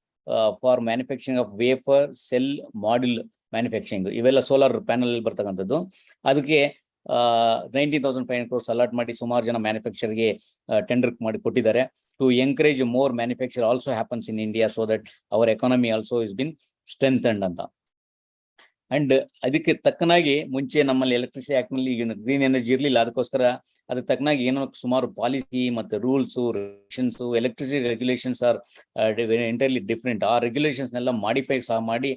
for manufacturing of wafer cell module manufacturing. ಇವೆಲ್ಲ ಸೋಲಾರ್ ಪ್ಯಾನಲ್ ಬರ್ತಕ್ಕಂಥದ್ದು. ಅದಕ್ಕೆ 19,500 crores ಅಲಾಟ್ ಮಾಡಿ ಸುಮಾರು ಜನ ಮ್ಯಾನುಫ್ಯಾಕ್ಚರ್ಗೆ ಟೆಂಡರ್ ಮಾಡಿ ಕೊಟ್ಟಿದ್ದಾರೆ. To encourage more manufacture also happens in India so that our economy also is been strengthened ಅಂತ. ಅಂಡ್ ಅದಕ್ಕೆ ತಕ್ಕನಾಗಿ ಮುಂಚೆ ನಮ್ಮಲ್ಲಿ ಎಲೆಕ್ಟ್ರಿಸಿಟಿ ಆಕ್ಟ್ ನಲ್ಲಿ ಗ್ರೀನ್ ಎನರ್ಜಿ ಇರಲಿಲ್ಲ, ಅದಕ್ಕೋಸ್ಕರ ಅದಕ್ಕೆ ತಕ್ಕನಾಗಿ ಏನೋ ಸುಮಾರು ಪಾಲಿಸಿ ಮತ್ತೆ rules regulations, electricity regulations are entirely different. ಆ ರೆಗ್ಯುಲೇಷನ್ಸ್ ನೆಲ್ಲ ಮಾಡಿಫೈ ಸಹ ಮಾಡಿ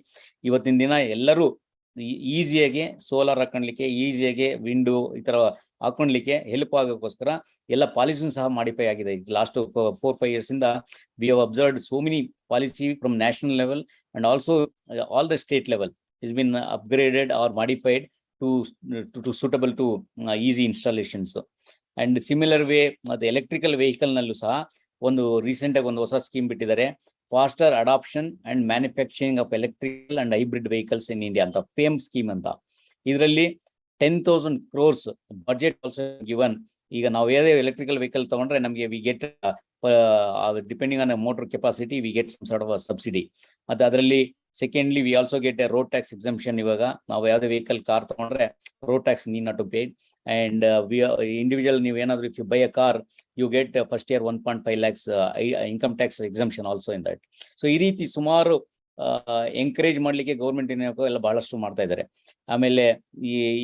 ಇವತ್ತಿನ ದಿನ ಎಲ್ಲರೂ ಈಸಿಯಾಗಿ ಸೋಲಾರ್ ಹಾಕೊಂಡ್ಲಿಕ್ಕೆ, ಈಸಿಯಾಗಿ ವಿಂಡು ಈ ತರ ಹಾಕೊಂಡ್ಲಿಕ್ಕೆ ಹೆಲ್ಪ್ ಆಗೋಕ್ಕೋಸ್ಕರ ಎಲ್ಲ ಪಾಲಿಸಿ ಸಹ ಮಾಡಿಫೈ ಆಗಿದೆ. ಲಾಸ್ಟ್ 4-5 years ಇಂದ we have observed so many policy from national level and also all the state level is been upgraded or modified to suitable to easy installations. And similar way ಮತ್ತೆ electrical vehicle ನಲ್ಲೂ ಸಹ ಒಂದು recent ಆಗಿ ಒಂದು ಹೊಸ scheme ಬಿಟ್ಟಿದ್ದಾರೆ, faster adoption and manufacturing of electrical and hybrid vehicles in India ಅಂತ FAME scheme ಅಂತ. ಇದರಲ್ಲಿ 10,000 crores ಬಜೆಟ್ ಆಲ್ಸೋ ಗಿವನ್. ಈಗ ನಾವು ಯಾವುದೇ ಎಲೆಕ್ಟ್ರಿಕಲ್ ವೆಹಿಕಲ್ ತಗೊಂಡ್ರೆ ನಮಗೆ we get depending on motor capacity we get some sort of subsidy. ಮತ್ತೆ ಅದರಲ್ಲಿ secondly we also get a road tax exemption. ಇವಾಗ ನಾವು ಯಾವುದೇ ವೆಹಿಕಲ್ ಕಾರ್ ತಗೊಂಡ್ರೆ road tax need not to pay. And individual ನೀವು ಏನಾದ್ರು if you buy a car you get first year 1.5 lakhs income tax exemption also in that. So ಈ ರೀತಿ ಸುಮಾರು encourage ಮಾಡ್ಲಿಕ್ಕೆ ಗೌರ್ಮೆಂಟ್ ಎಲ್ಲ ಬಹಳಷ್ಟು ಮಾಡ್ತಾ ಇದ್ದಾರೆ. ಆಮೇಲೆ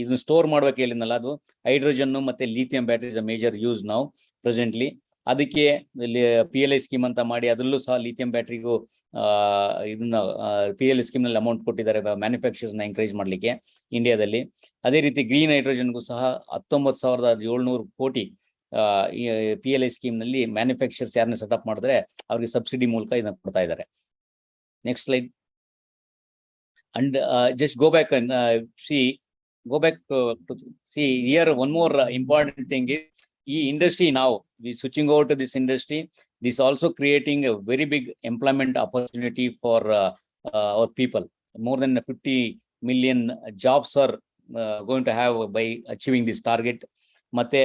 ಇದನ್ನ ಸ್ಟೋರ್ ಮಾಡ್ಬೇಕು ಹೇಳಿದ್ನಲ್ಲ, ಅದು ಹೈಡ್ರೋಜನ್ ಮತ್ತೆ lithium battery is a major use ನಾವು ಪ್ರೆಸೆಂಟ್ಲಿ. ಅದಕ್ಕೆ PLI ಸ್ಕೀಮ್ ಅಂತ ಮಾಡಿ ಅದರಲ್ಲೂ ಸಹ ಲಿಥಿಯಂ ಬ್ಯಾಟ್ರಿಗೂ ಇದನ್ನ PLI ಸ್ಕೀಮ್ ನಲ್ಲಿ ಅಮೌಂಟ್ ಕೊಟ್ಟಿದ್ದಾರೆ ಮ್ಯಾನುಫ್ಯಾಕ್ಚರ್ಸ್ ನ ಎಂಕರೇಜ್ ಮಾಡ್ಲಿಕ್ಕೆ ಇಂಡಿಯಾದಲ್ಲಿ. ಅದೇ ರೀತಿ ಗ್ರೀನ್ ಹೈಡ್ರೋಜನ್ಗೂ ಸಹ 19,700 ಕೋಟಿ PLI ಸ್ಕೀಮ್ ನಲ್ಲಿ ಮ್ಯಾನುಫ್ಯಾಕ್ಚರ್ಸ್ ಯಾರನ್ನ ಸೆಟಪ್ ಮಾಡಿದ್ರೆ ಅವ್ರಿಗೆ ಸಬ್ಸಿಡಿ ಮೂಲಕ ಇದನ್ನ ಕೊಡ್ತಾ ಇದ್ದಾರೆ. Next slide. And just go back and go back to see here. One more important thing is industry now. We switching over to this industry. This also creating a very big employment opportunity for our people. More than 50 million jobs are going to have by achieving this target. ಮತ್ತೆ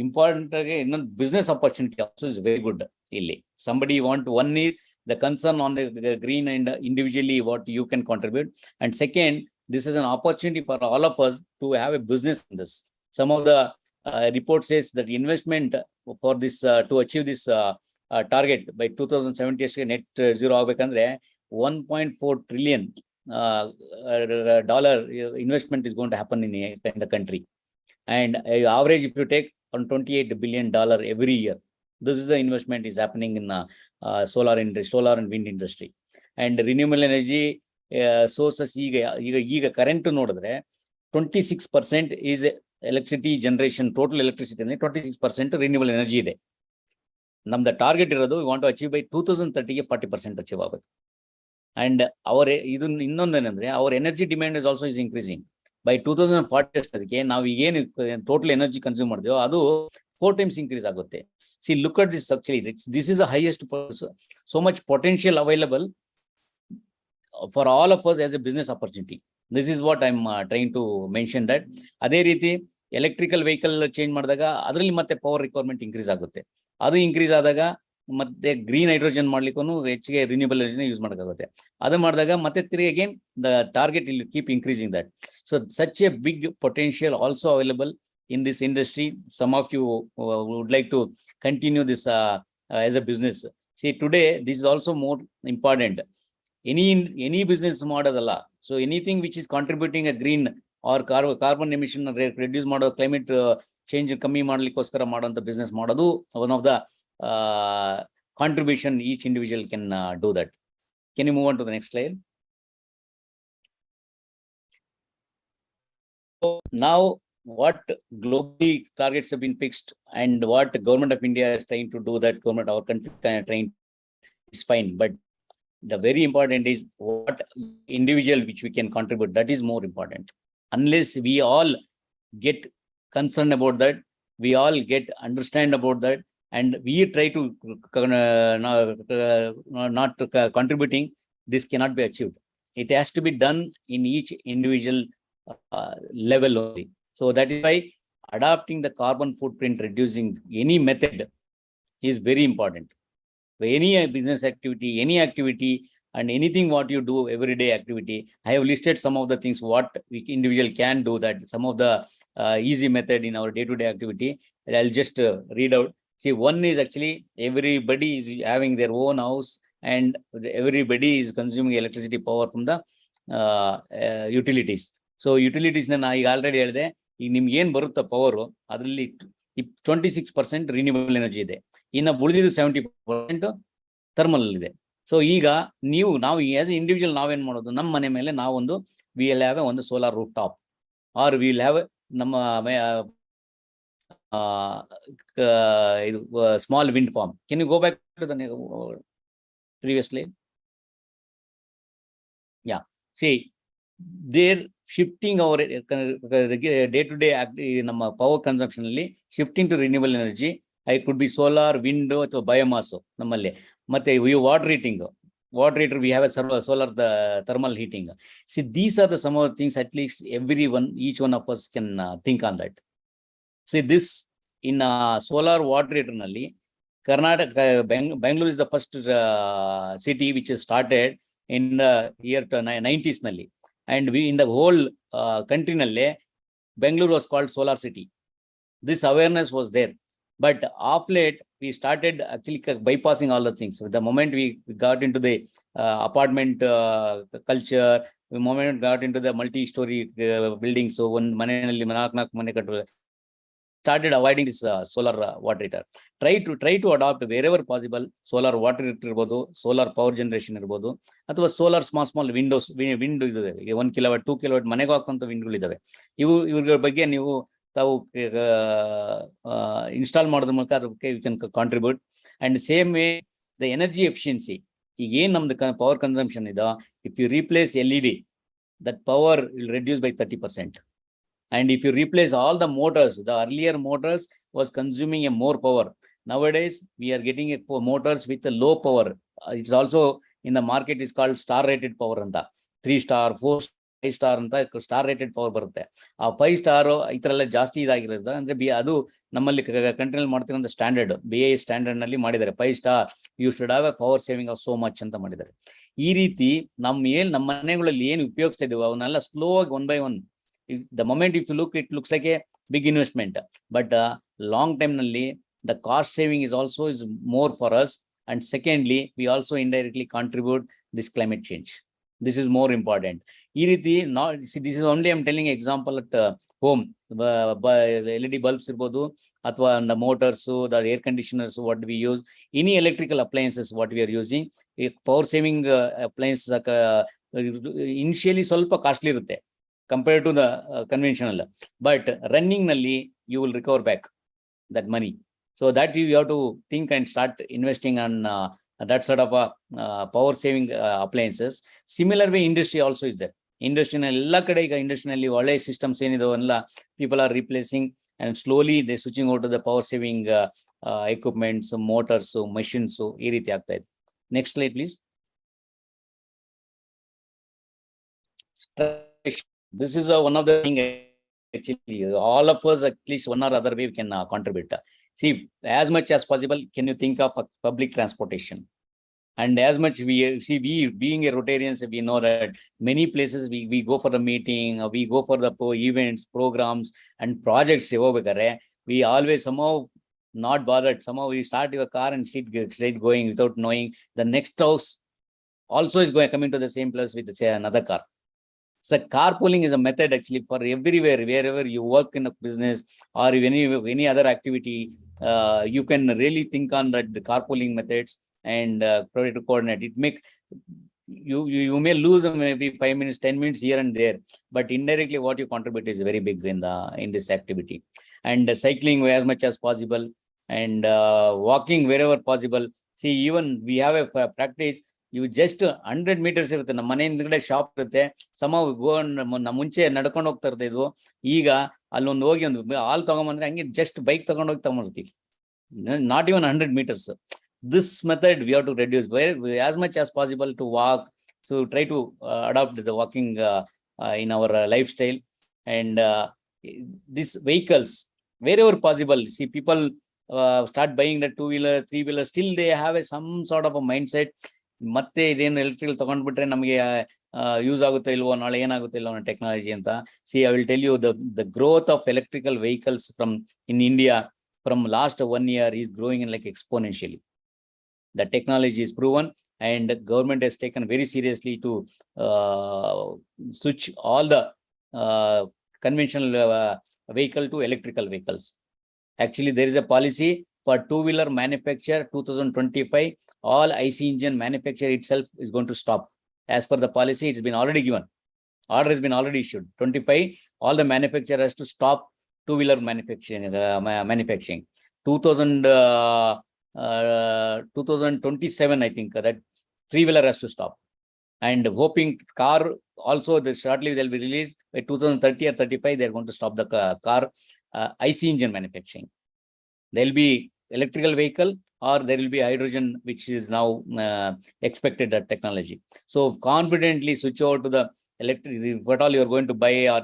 important ಇನ್ನೊಂದು business opportunity also is very good. ಇಲ್ಲಿ somebody want, one is the concern on the green and individually what you can contribute, and second, this is an opportunity for all of us to have a business in this. Some of the report says that investment for this to achieve this target by 2070 net zero agಬೇಕಂದ್ರೆ $1.4 trillion dollar investment is going to happen in the country, and average if you take on $28 billion every year. This is the investment is happening in solar industry, solar and wind industry, and renewable energy sources. ಈಗ current ನೋಡಿದ್ರೆ 26% is electricity generation, total electricity 26% renewable energy ಇದೆ. ನಮ್ದು target ಇರೋದು we want to achieve by 2030 ಗೆ 40% achieve ಆಗಬೇಕು. And our ಇದನ್ನ ಇನ್ನೊಂದೇನೆಂದ್ರೆ our energy demand is also is increasing. By 2040 ಅಷ್ಟಕ್ಕೆ ನಾವು ಏನು ಟೋಟಲ್ ಎನರ್ಜಿ ಕನ್ಸ್ಯೂಮ್ ಮಾಡ್ತೀವೋ ಅದು 4 times increase ಆಗುತ್ತೆ. See, look at this actually. This is the highest, so much potential available for all of us as a business opportunity. This is what I'm trying to mention that. ಅದೇ ರೀತಿ electrical vehicle change ಮಾಡಿದಾಗ ಅದರಲ್ಲಿ ಮತ್ತೆ power requirement increase ಆಗುತ್ತೆ. ಅದು increase ಆದಾಗ ಮತ್ತೆ green hydrogen ಮಾಡ್ಲಿಕ್ಕೂ ಹೆಚ್ಚಿಗೆ ರಿನ್ಯೂಬಲ್ ಎನರ್ಜಿನ ಯೂಸ್ ಮಾಡೋಕ್ಕಾಗುತ್ತೆ. ಅದು ಮಾಡಿದಾಗ ಮತ್ತೆ ತಿರುಗಿ ಅಗೇನ್ ದ ಟಾರ್ಗೆಟ್ ಇಲ್ಲಿ keep increasing that. So such a big potential also available in this industry. Some of you would like to continue this as a business. See, today this is also more important. Any business model alla. So anything which is contributing a green or carbon emission reduce ಮಾಡೋ climate change ಕಮ್ಮಿ ಮಾಡ್ಲಿಕ್ಕೋಸ್ಕರ ಮಾಡೋಂಥ business ಮಾಡೋದು one of the contribution each individual can do that. Can you move on to the next slide? So now what globally targets have been fixed and what the government of India is trying to do, that government, our country trying is fine, but the very important is what individual which we can contribute, that is more important. Unless we all get concerned about that, we all get understand about that, and we try to not contributing, this cannot be achieved. It has to be done in each individual level only. So that is why adopting the carbon footprint reducing any method is very important. For any business activity, any activity, and anything what you do, everyday activity, I have listed some of the things what we individual can do, that some of the easy method in our day-to-day activity. I'll just read out. See, one is actually everybody is having their own house and everybody is consuming electricity power from the utilities. So utilities na ಈಗ already ಹೇಳಿದೆ, ಈಗ ನಿಮ್ಗೆ ಏನ್ ಬರುತ್ತಾ power ಅದರಲ್ಲಿ 26% renewable energy ಇದೆ, ಇನ್ನು ಉಳಿದಿದ್ದು 70% ಥರ್ಮಲ್ ಇದೆ. ಸೊ ಈಗ ನಾವು ಆಸ್ ಎ ಇಂಡಿವಿಜುವಲ್ ನಾವೇನ್ ಮಾಡೋದು, ನಮ್ಮ ಮನೆ ಮೇಲೆ ನಾವೊಂದು ವಿ ವಿಲ್ ಹ್ಯಾವ್ ಒಂದು solar roof top or we will have ನಮ್ಮ ಇದು small wind farm. Can you go back to the previous slide? Yeah, see, they're shifting our day-to-day ನಮ್ಮ ಪವರ್ ಕನ್ಸಂಪ್ಷನ್ ಅಲ್ಲಿ shifting to renewable energy. I could be solar, wind ಅಥವಾ biomass ನಮ್ಮಲ್ಲಿ. ಮತ್ತೆ water heating, water heater, we have a solar thermal heating. See, these are the some of the things at least each one of us can think on that. See, this in solar water heater nalli, Karnataka, Bangalore is the first city which is started in the year 90s nalli, and we in the whole country nalle Bangalore was called solar city. This awareness was there, but of late we started actually bypassing all the things. So the moment we got into the apartment culture, the moment got into the multi-story buildings, so one started avoiding this solar water heater. Try to adopt wherever possible solar water heater, solar power generation irbodu, ಅಥವಾ solar small windows, wind ಇದೆ 1 kilowatt 2 kilowatt ಮನೆಗೆ ಹಾಕುವಂತ ವಿಂಡ್ಗಳಿದಾವೆ. ಇವ್ರ ಬಗ್ಗೆ ನೀವು ತಾವು install ಮಾಡೋದ್ರ ಮೂಲಕ ಅದಕ್ಕೆ you can contribute. And same way the energy efficiency, ಈಗ ಏನ್ ನಮ್ದು ಪವರ್ ಕನ್ಸಂಪ್ಷನ್ ಇದೆ, if you replace LED, that power will reduce by 30%. And if you replace all the motors, the earlier motors was consuming a more power. Nowadays, we are getting motors with a low power. It's also in the market is called star rated power anta. 3 star, 4 star anta star rated power barutte. ಆ 5 star ಇತರೆಲ್ಲ ಜಾಸ್ತಿ ಇದಾಗಿರೋದು ಅಂದ್ರೆ ಅದು ನಮ್ಮಲ್ಲಿ ಕಂಟ್ರಿನಲ್ಲಿ ಮಾಡ್ತಿರೋ standard BIS standard ನಲ್ಲಿ ಮಾಡಿದ್ದಾರೆ. 5 star you should have a power saving of so much ಅಂತ ಮಾಡಿದ್ದಾರೆ. ಈ ರೀತಿ ನಮ್ಮ ಮನೆಗಳಲ್ಲಿ ಏನು ಉಪಯೋಗಿಸ್ತಾ ಇದೀವಿ ಅವನ್ನೆಲ್ಲ ಸ್ಲೋ ಆಗಿ one by one. The moment if you look, it looks like a big investment, but long time nalli the cost saving is also more for us. And secondly, we also indirectly contribute this climate change. This is more important. See, this is only I'm telling example at home. LED bulbs irbodu athwa the motors, the air conditioners what we use, any electrical appliances what we are using, power saving appliances initially ಸ್ವಲ್ಪ costly irutte compared to the conventional, but running nalli you will recover back that money. So that you have to think and start investing on that sort of power saving appliances. Similar way industry also is there. Industry ella kade iga industry nalli ಒಳ್ಳೆ systems ಏನಿದಾವಲ್ಲ people are replacing and slowly they switching over to the power saving equipments, motors, machines. ಈ ರೀತಿ ಆಗ್ತಾ ಇದೆ. Next slide please. This is one of the thing actually all of us at least one or other way we can contribute. See, as much as possible, can you think of public transportation? And as much we being a Rotarians, we know that many places we go for the meeting, we go for the events, programs and projects. We always somehow not bothered. Somehow we start your car and straight going without knowing the next house also is coming to the same place with say another car. So carpooling is a method actually for everywhere, wherever you work in a business or any other activity. You can really think on that the carpooling methods and try to coordinate. It make you may lose maybe 5 minutes, 10 minutes here and there, but indirectly what you contribute is very big in this activity. And cycling as much as possible and walking wherever possible. See, even we have a practice. You just 100 meters ಇರುತ್ತೆ, ನಮ್ಮ ಮನೆ ಹಿಂದ್ಗಡೆ shop ಇರುತ್ತೆ. ಮುಂಚೆ ನಡ್ಕೊಂಡು ಹೋಗ್ತಾ ಇರ್ತಿದ್ವು, ಈಗ ಅಲ್ಲೊಂದು ಹೋಗಿ ಒಂದು ಹಾಲ್ ತಗೊಂಬಂದ್ರೆ ಹಂಗೆ ಜಸ್ಟ್ ಬೈಕ್ ತಗೊಂಡೋಗಿ ತಗೊಂಡಿರ್ತೀವಿ, not even 100 meters. This method we have to reduce as much as possible to walk. So try to adopt the walking in our lifestyle. And these vehicles wherever possible. See, people start buying the 2-wheeler, 3-wheeler, still they have some sort of a mindset. ಮತ್ತೆ ಇದೇನು electrical ತಗೊಂಡ್ಬಿಟ್ರೆ ನಮಗೆ use ಆಗುತ್ತೆ ಇಲ್ವೋ, ನಾಳೆ ಏನಾಗುತ್ತೆ ಇಲ್ವೋ ಅನ್ನೋ technology ಅಂತ. See I will tell you the growth of electrical vehicles in India from last 1 year is growing in like exponentially. The technology is proven and government has taken very seriously to switch all the conventional vehicle to electrical vehicles. Actually, there is a policy for 2-wheeler manufacture 2025, all IC engine manufacture itself is going to stop. As per the policy, it's been already given. Order has been already issued. 25, all the manufacturers to stop 2-wheeler manufacturing. 2027, I think that 3-wheeler has to stop. And hoping car also, shortly they'll be released by 2030 or 35. They're going to stop the car IC engine manufacturing. There'll be electrical vehicle or there will be hydrogen, which is now expected that technology. So confidently switch over to the electric. What all you're going to buy or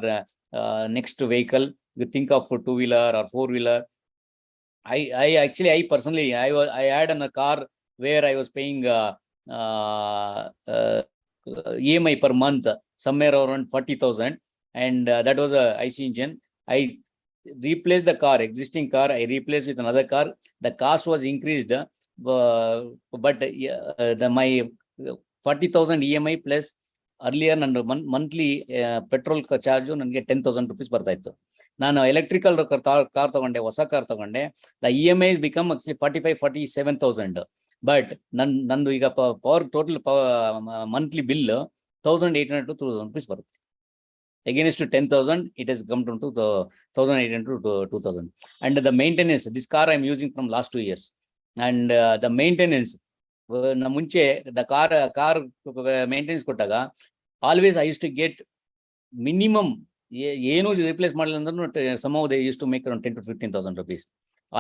next vehicle, you think of 2-wheeler or 4-wheeler. I personally I had on a car where I was paying EMI per month somewhere around 40,000, and that was a IC engine. I replace the car, existing car, I replaced with another car. The cost was increased, but my 40,000 EMI plus earlier monthly petrol charge ನನಗೆ 10,000 rupees ಬರ್ತಾ ಇತ್ತು. ನಾನು electrical car ತಗೊಂಡೆ, ಹೊಸ car ತಗೊಂಡೆ. The EMI has become actually 47,000. But ನಂದು ಈಗ power total monthly bill 1,800 to 2,000 rupees ಬರುತ್ತೆ. Against to 10,000, it has come down to the 1,800 to 2,000. And the maintenance, this car I'm using from last 2 years. And the maintenance, ಮುಂಚೆ the car maintenance ಕೊಟ್ಟಾಗ always I used to get minimum ಏನು replace ಮಾಡಲಿಲ್ಲ ಅಂದ್ರೂ somehow they used to make around 10 to 15,000 rupees.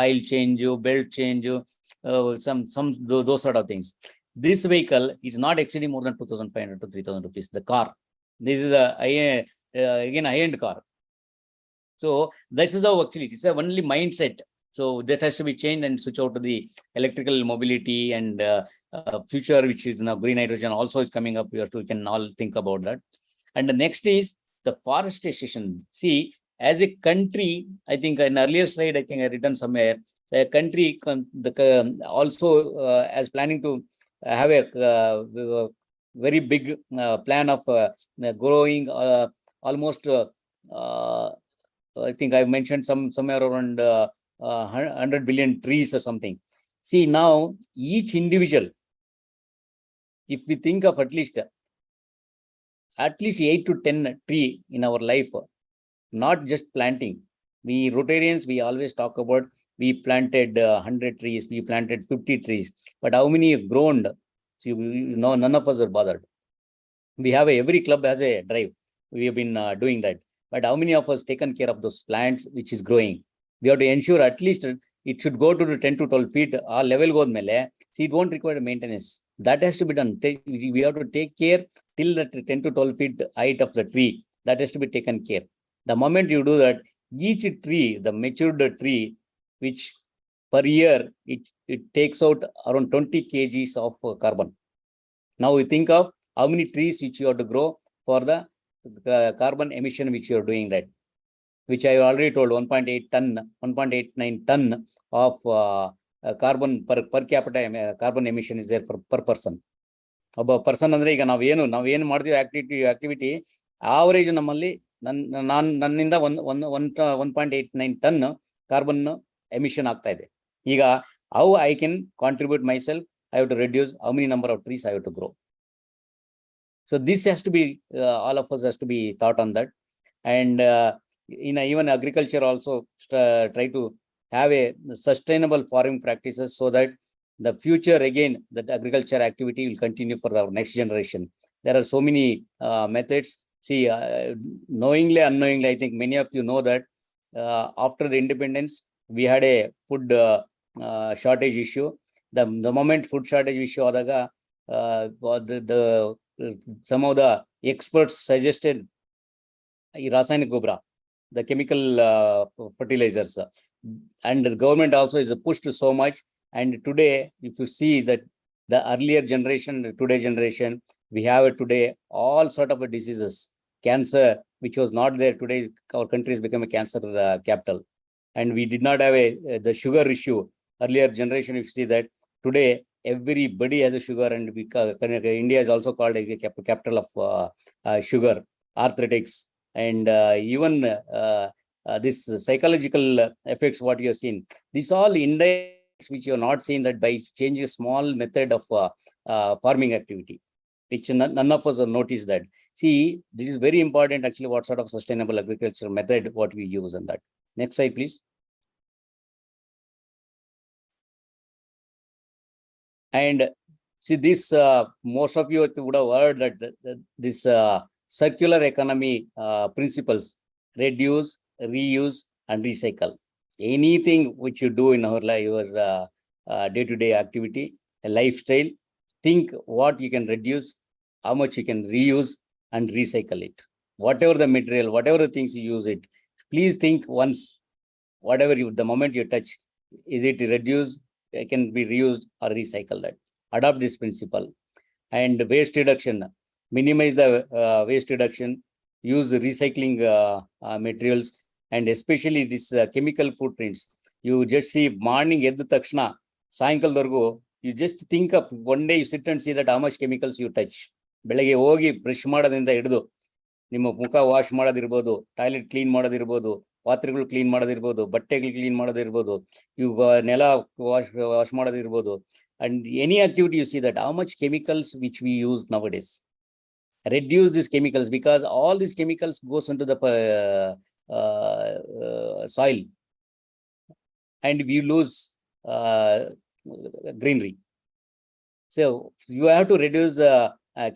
Oil change, belt change, some those sort of things. This vehicle is not exceeding more than 2,500 to 3,000 rupees. The car, this is again high-end car. So this is how actually it's a only mindset. So that has to be changed and switch out to the electrical mobility and future, which is now green hydrogen also is coming up. We can all think about that. And the next is the forestation. See, as a country, I think in earlier slide, I think I written somewhere, the country also as planning to have a very big plan of growing almost I think I mentioned somewhere around 100 billion trees or something. See, now each individual, if we think of at least 8 to 10 tree in our life, not just planting. We Rotarians, we always talk about we planted 100 trees, we planted 50 trees, but how many have grown? So, none of us are bothered. We have every club has a drive. We have been doing that. But how many of us taken care of those plants which is growing? We have to ensure at least it should go to the 10 to 12 feet. Our level goes mele. See, it won't require maintenance. That has to be done. We have to take care till that 10 to 12 feet height of the tree. That has to be taken care. The moment you do that, each tree, the matured tree, which per year, it takes out around 20 kgs of carbon. Now we think of how many trees which you have to grow for the carbon emission which you are doing that, which I already told 1.89 ton of carbon per capita carbon emission is there per person. ಒಬ್ಬ person ಅಂದ್ರೆ ಈಗ ನಾವೇನು ಮಾಡ್ತೀವಿ activity average ನಮ್ಮಲ್ಲಿ ನನ್ನಿಂದ 1.89 ton carbon emission ಆಗ್ತಾ ಇದೆ. ಈಗ how I can contribute myself, I have to reduce how many number of trees I have to grow. So this has to be all of us has to be thought on that. And even agriculture also try to have a sustainable farming practices so that the future again that agriculture activity will continue for our next generation. There are so many methods. See, knowingly, unknowingly, I think many of you know that after the independence, we had a food shortage issue. The moment food shortage issue adaga, some of the experts suggested rasayanik gobra, the chemical fertilizers, and the government also is pushed so much. And today, if you see that the earlier generation, today generation, we have today all sort of diseases, cancer, which was not there. Today, our country has become a cancer capital. And we did not have the sugar issue. Earlier generation, if you see that, today, everybody has a sugar, and India is also called a capital of sugar, arthritics, and even this psychological effects, what you have seen. This all indirect which you have not seen that by changing a small method of farming activity, which none of us have noticed that. See, this is very important actually, what sort of sustainable agriculture method, what we use on that. Next slide, please. And see this, most of you would have heard that this circular economy principles, reduce, reuse, and recycle. Anything which you do in our life, your day-to-day activity, a lifestyle, think what you can reduce, how much you can reuse and recycle it. Whatever the material, whatever the things you use it, please think once, whatever the moment you touch, is it reduced, it can be reused or recycle that. Adopt this principle. And waste reduction, minimize the waste reduction, use recycling materials, and especially this chemical footprints. You just see morning edda takshana, sayankaladvargu, you just think of one day you sit and see that how much chemicals you touch. ಬೆಳಗ್ಗೆ ಹೋಗಿ brush ಮಾಡೋದ್ರಿಂದ ಹಿಡಿದು ನಿಮ್ಮ ಮುಖ wash ಮಾಡೋದಿರ್ಬೋದು, toilet clean ಮಾಡೋದಿರ್ಬೋದು, ಪಾತ್ರೆಗಳು clean ಮಾಡೋದಿರ್ಬೋದು, ಬಟ್ಟೆಗಳು clean ಮಾಡೋದಿರ್ಬೋದು, ಇವು ನೆಲ wash ಮಾಡೋದಿರ್ಬೋದು, and any activity you see that how much chemicals which we use nowadays. Reduce these chemicals, because all these chemicals goes into the soil and we lose greenery. So you have to reduce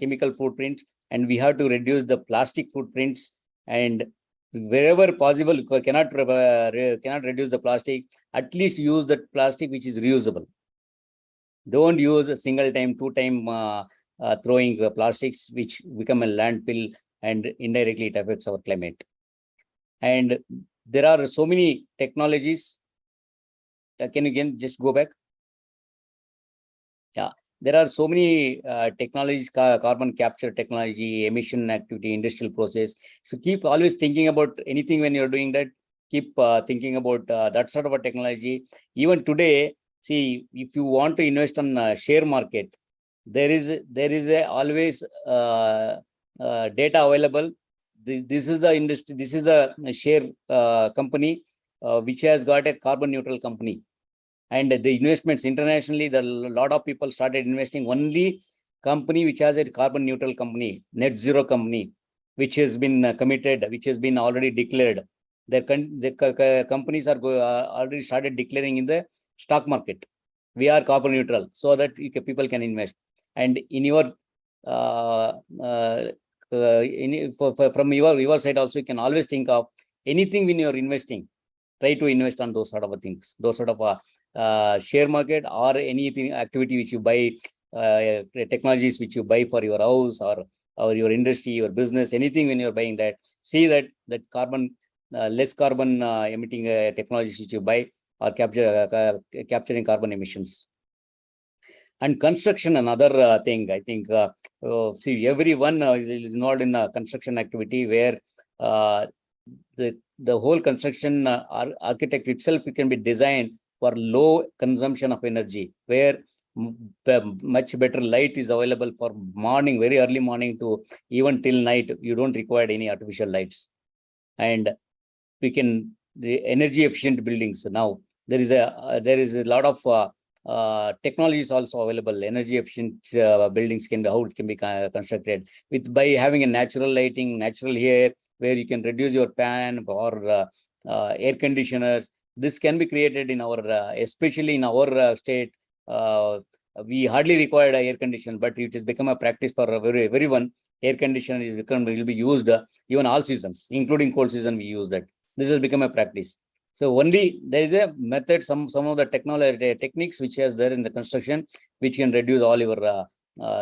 chemical footprints, and we have to reduce the plastic footprints, and wherever possible cannot reduce the plastic, at least use that plastic which is reusable. Don't use a single time, two time throwing plastics which become a landfill, and indirectly it affects our climate. And there are so many technologies. Can you again just go back? Yeah, there are so many technologies, carbon capture technology, emission activity, industrial process. So keep always thinking about anything when you're doing that. Keep thinking about that sort of a technology. Even today, see, if you want to invest on share market, there is a always data available. This is the industry. This is a share company which has got a carbon neutral company. And the investments internationally, a lot of people started investing only company which has a carbon neutral company, net zero company, which has been committed, which has been already declared. The companies are already started declaring in the stock market, we are carbon neutral, so that people can invest. And in your from your side also, you can always think of anything when you're investing, try to invest on those sort of things, those sort of share market, or anything activity which you buy, technologies which you buy for your house or your industry, your business, anything when you're buying that, see that carbon less carbon emitting technologies which you buy are capturing carbon emissions. And construction, another thing, I think, see, everyone is involved in construction activity, where the whole construction architect itself, it can be designed for low consumption of energy, where much better light is available for morning, very early morning to even till night. You don't require any artificial lights. And we can, the energy efficient buildings, now there is a lot of technologies also available. Energy efficient buildings can be, how it can be constructed with, by having a natural lighting, natural air, where you can reduce your fan or air conditioners. This can be created in our, especially in our state. We hardly require air conditioner, but it has become a practice for everyone. Air conditioner will be used even all seasons, including cold season. We use that. This has become a practice. So only there is a method, some of the techniques which is there in the construction, which can reduce all your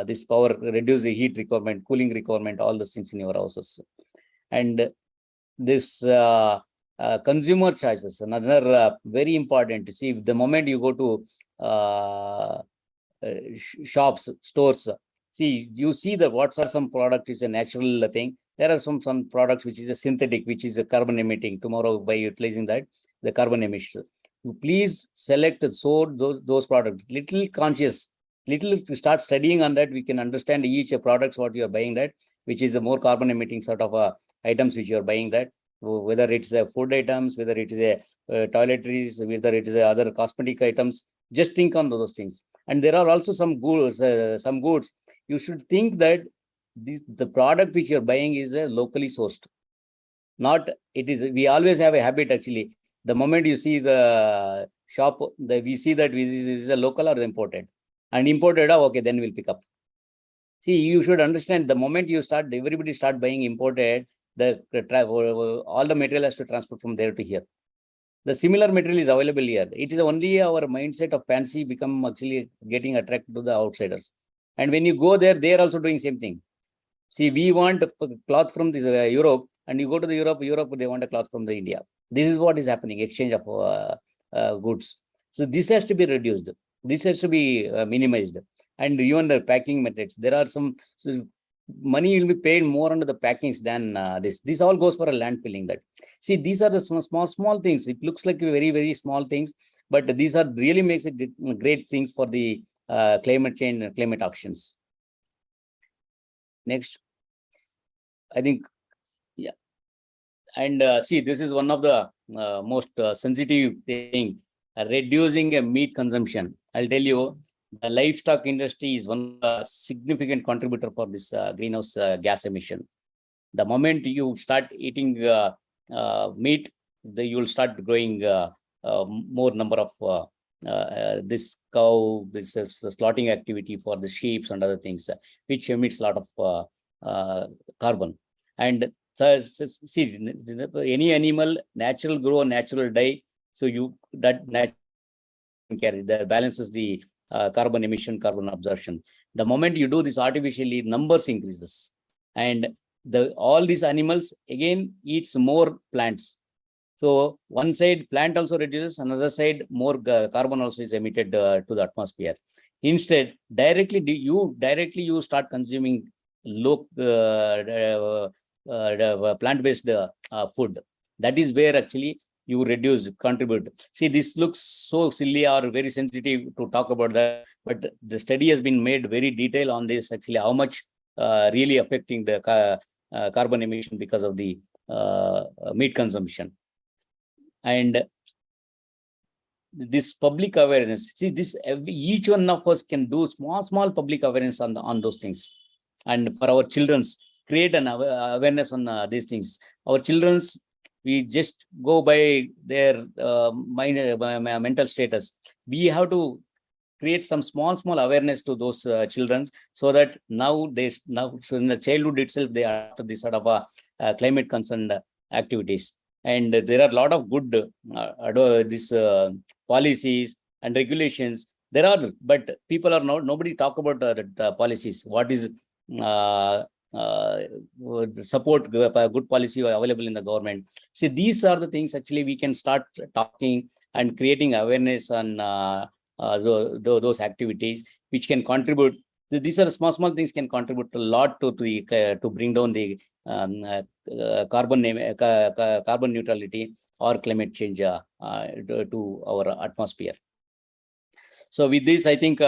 this power, reduce the heat requirement, cooling requirement, all those things in your houses. And this consumer choices, another very important to see. The moment you go to shops, stores, see, you see that what are some product is a natural thing. There are some products which is a synthetic, which is a carbon emitting. Tomorrow, by utilizing that, the carbon emission, you please select those products. Little conscious, little start studying on that. We can understand each products what you are buying, that which is the more carbon emitting sort of items which you are buying, that whether it's a food items, whether it is a toiletries, whether it is a other cosmetic items. Just think on those things. And there are also some goods you should think that the product which you're buying is locally sourced. Not it is, we always have a habit actually. The moment you see the shop, we see that this is a local or imported. And imported, okay, then we'll pick up. See, you should understand, the moment you start, everybody start buying imported, all the material has to transfer from there to here. The similar material is available here. It is only our mindset of fancy become actually getting attracted to the outsiders. And when you go there, they are also doing same thing. See, we want cloth from this Europe, and you go to the Europe, they want a cloth from the India. This is what is happening, exchange of goods. So this has to be reduced. This has to be minimized. And even the packing methods, there are some money will be paid more under the packings than this. This all goes for a landfilling. That see, these are the small things. It looks like very small things, but these are really makes it great things for the climate change and climate actions. Next, I think, yeah, and see, this is one of the most sensitive thing, reducing meat consumption. I'll tell you, the livestock industry is one of the significant contributor for this greenhouse gas emission. The moment you start eating meat, you will start growing more number of this cow, this slaughtering activity for the sheep and other things, which emits a lot of carbon. And so, see, any animal, natural grow, natural die. So that balances the carbon emission, carbon absorption. The moment you do this artificially, numbers increases, and all these animals again eats more plants. So one side plant also reduces, another side more carbon also is emitted to the atmosphere. Instead, directly you start consuming low plant-based food. That is where actually you contribute. See, this looks so silly or very sensitive to talk about that, but the study has been made very detailed on this, actually, how much really affecting the carbon emission because of the meat consumption. And this public awareness, see, each one of us can do small public awareness on those things. And for our children's, create an awareness on these things. Our children's, we just go by their mental status. We have to create some small awareness to those children, so that now so in the childhood itself, they are to this sort of climate concerned activities. And there are a lot of good policies and regulations. There are, but people are nobody talk about the policies. What is support good policy available in the government. See, these are the things actually we can start talking and creating awareness on those activities, which can contribute. These are small things can contribute a lot to bring down the carbon neutrality or climate change to our atmosphere. So with this, I think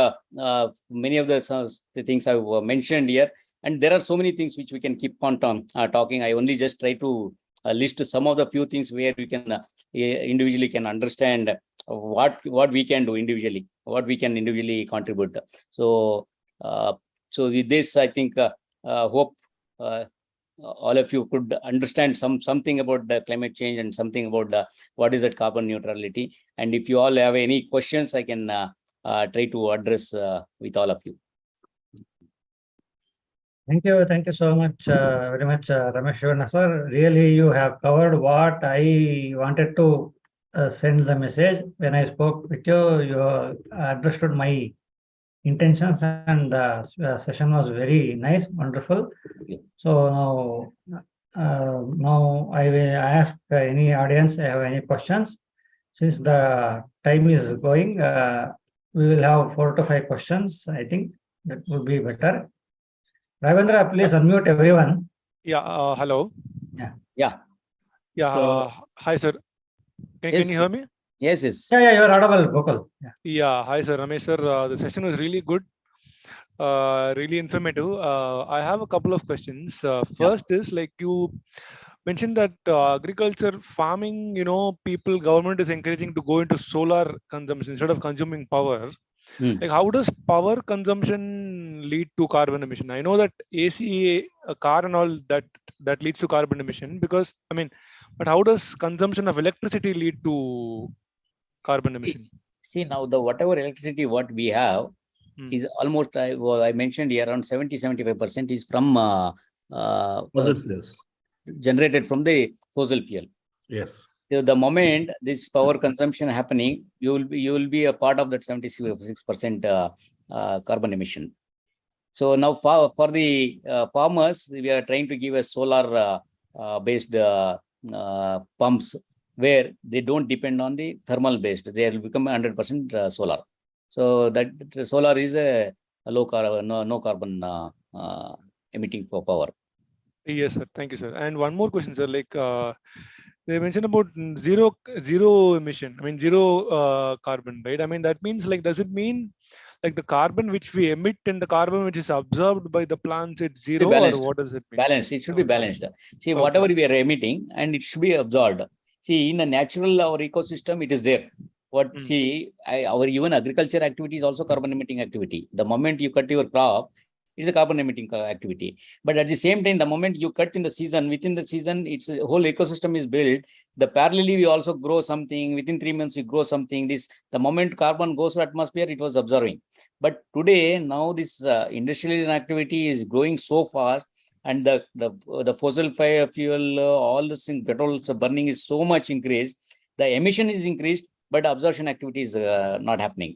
many of the things I've mentioned here, and there are so many things which we can keep on talking. I only just try to list some of the few things where we can individually can understand what we can do individually, what we can individually contribute. So with this, I think hope all of you could understand something about the climate change and something about what is that carbon neutrality. And if you all have any questions, I can try to address with all of you.
Thank you so much, very much, Ramesh Shivanna sir. Really, you have covered what I wanted to send the message. When I spoke with you, you understood my intentions, and the session was very nice, wonderful. So now I will ask any audience have any questions. Since the time is going, we will have 4 to 5 questions. I think that would be better. Ravindra, please unmute everyone.
Yeah. Hello.
Yeah.
So, hi, sir. Can you hear me?
Yes.
Yeah, you're audible, vocal.
Yeah. Hi, sir. Ramesh, sir. The session was really good. Really informative. I have a couple of questions. First is, like you mentioned that agriculture, farming, government is encouraging to go into solar consumption instead of consuming power. Like, how does power consumption lead to carbon emission? I know that AC, a car and all that leads to carbon emission, because but how does consumption of electricity lead to carbon emission?
See, now whatever electricity what we have is almost, I mentioned here, around 70-75% is from
fossil fuels,
generated from the fossil fuel.
Yes.
So the moment this power consumption happening, you will be a part of that 76% carbon emission. So now for the farmers, we are trying to give a solar based pumps where they don't depend on the thermal based. They will become 100% solar. So that solar is a low carbon, no carbon emitting for power.
Yes, sir. Thank you, sir. And one more question, sir. Like they mentioned about zero emission. I mean, zero carbon, right? I mean, that means like, does it mean like the carbon which we emit and the carbon which is absorbed by the plants, it's zero, or what does it mean?
Balanced. It should be balanced. See,
Okay.
whatever we are emitting, and it should be absorbed. See, in a natural our ecosystem, it is there. What see, our even agriculture activity is also carbon emitting activity. The moment you cut your crop, it's a carbon emitting activity. But at the same time, the moment you cut in the season, within the season, it's a whole ecosystem is built. The parallelly, we also grow something. Within 3 months, we grow something. The moment carbon goes to atmosphere, it was absorbing. But today, now this industrial activity is growing so fast, and the fossil fuel, all this thing, petrol burning is so much increased. The emission is increased, but absorption activity is not happening.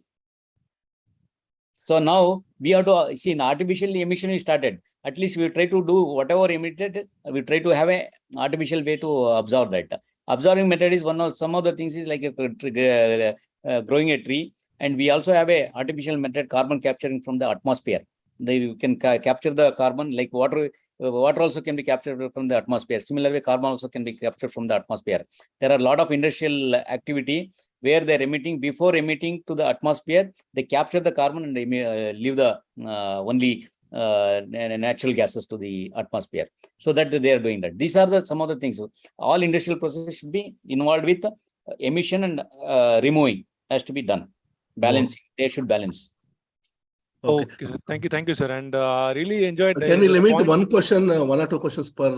So now we have to see in artificial emission is started. At least we try to do whatever emitted, we try to have an artificial way to absorb that. Absorbing method is some of the things is like growing a tree, and we also have a artificial method, carbon capturing from the atmosphere. You can capture the carbon like water. Water also can be captured from the atmosphere. Similarly, carbon also can be captured from the atmosphere. There are a lot of industrial activity where they're emitting, before emitting to the atmosphere, they capture the carbon and they leave the only natural gases to the atmosphere. So that they are doing that. These are some of the things. All industrial processes should be involved with emission and removing has to be done. Balancing, they should balance.
Okay, sir. Thank you, sir. And really enjoyed.
Can we limit one question, 1 or 2 questions per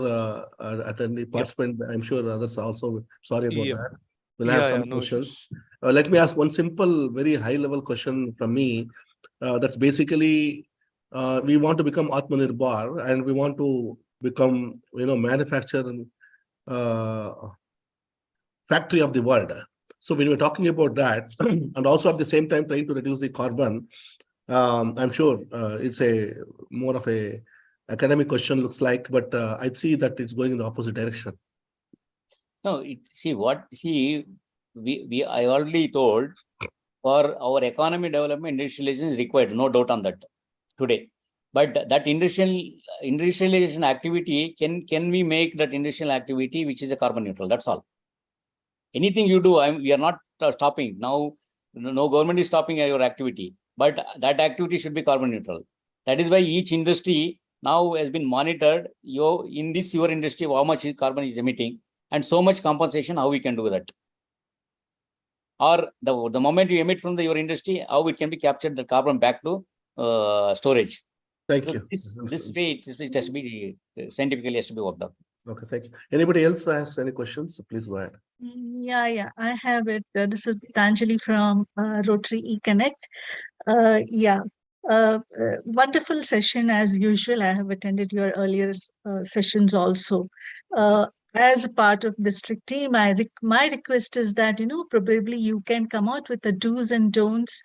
attendee participant? I'm sure others are also sorry about that. We'll have some questions. Let me ask one simple, very high-level question from me. That's basically, we want to become Atmanirbhar, and we want to become, manufacturing factory of the world. So when we're talking about that, and also at the same time trying to reduce the carbon, I'm sure it's a more of a academic question, looks like, but I see that it's going in the opposite direction.
No, I already told, for our economy development, industrialization is required, no doubt on that today. But that industrialization activity, can we make that industrial activity which is a carbon neutral? That's all. Anything you do, we are not stopping. Now, no government is stopping your activity, but that activity should be carbon neutral. That is why each industry now has been monitored. Your industry, how much carbon is emitting, and so much compensation, how we can do that. Or the moment you emit from your industry, how it can be captured, the carbon back to storage.
Thank you.
This way, it has to be scientifically has to be worked out.
Okay, thank you. Anybody else has any questions? Please go ahead.
Yeah, I have it. This is Gitanjali from Rotary eConnect. Wonderful session as usual. I have attended your earlier sessions also. As a part of district team, my request is that, probably you can come out with the do's and don'ts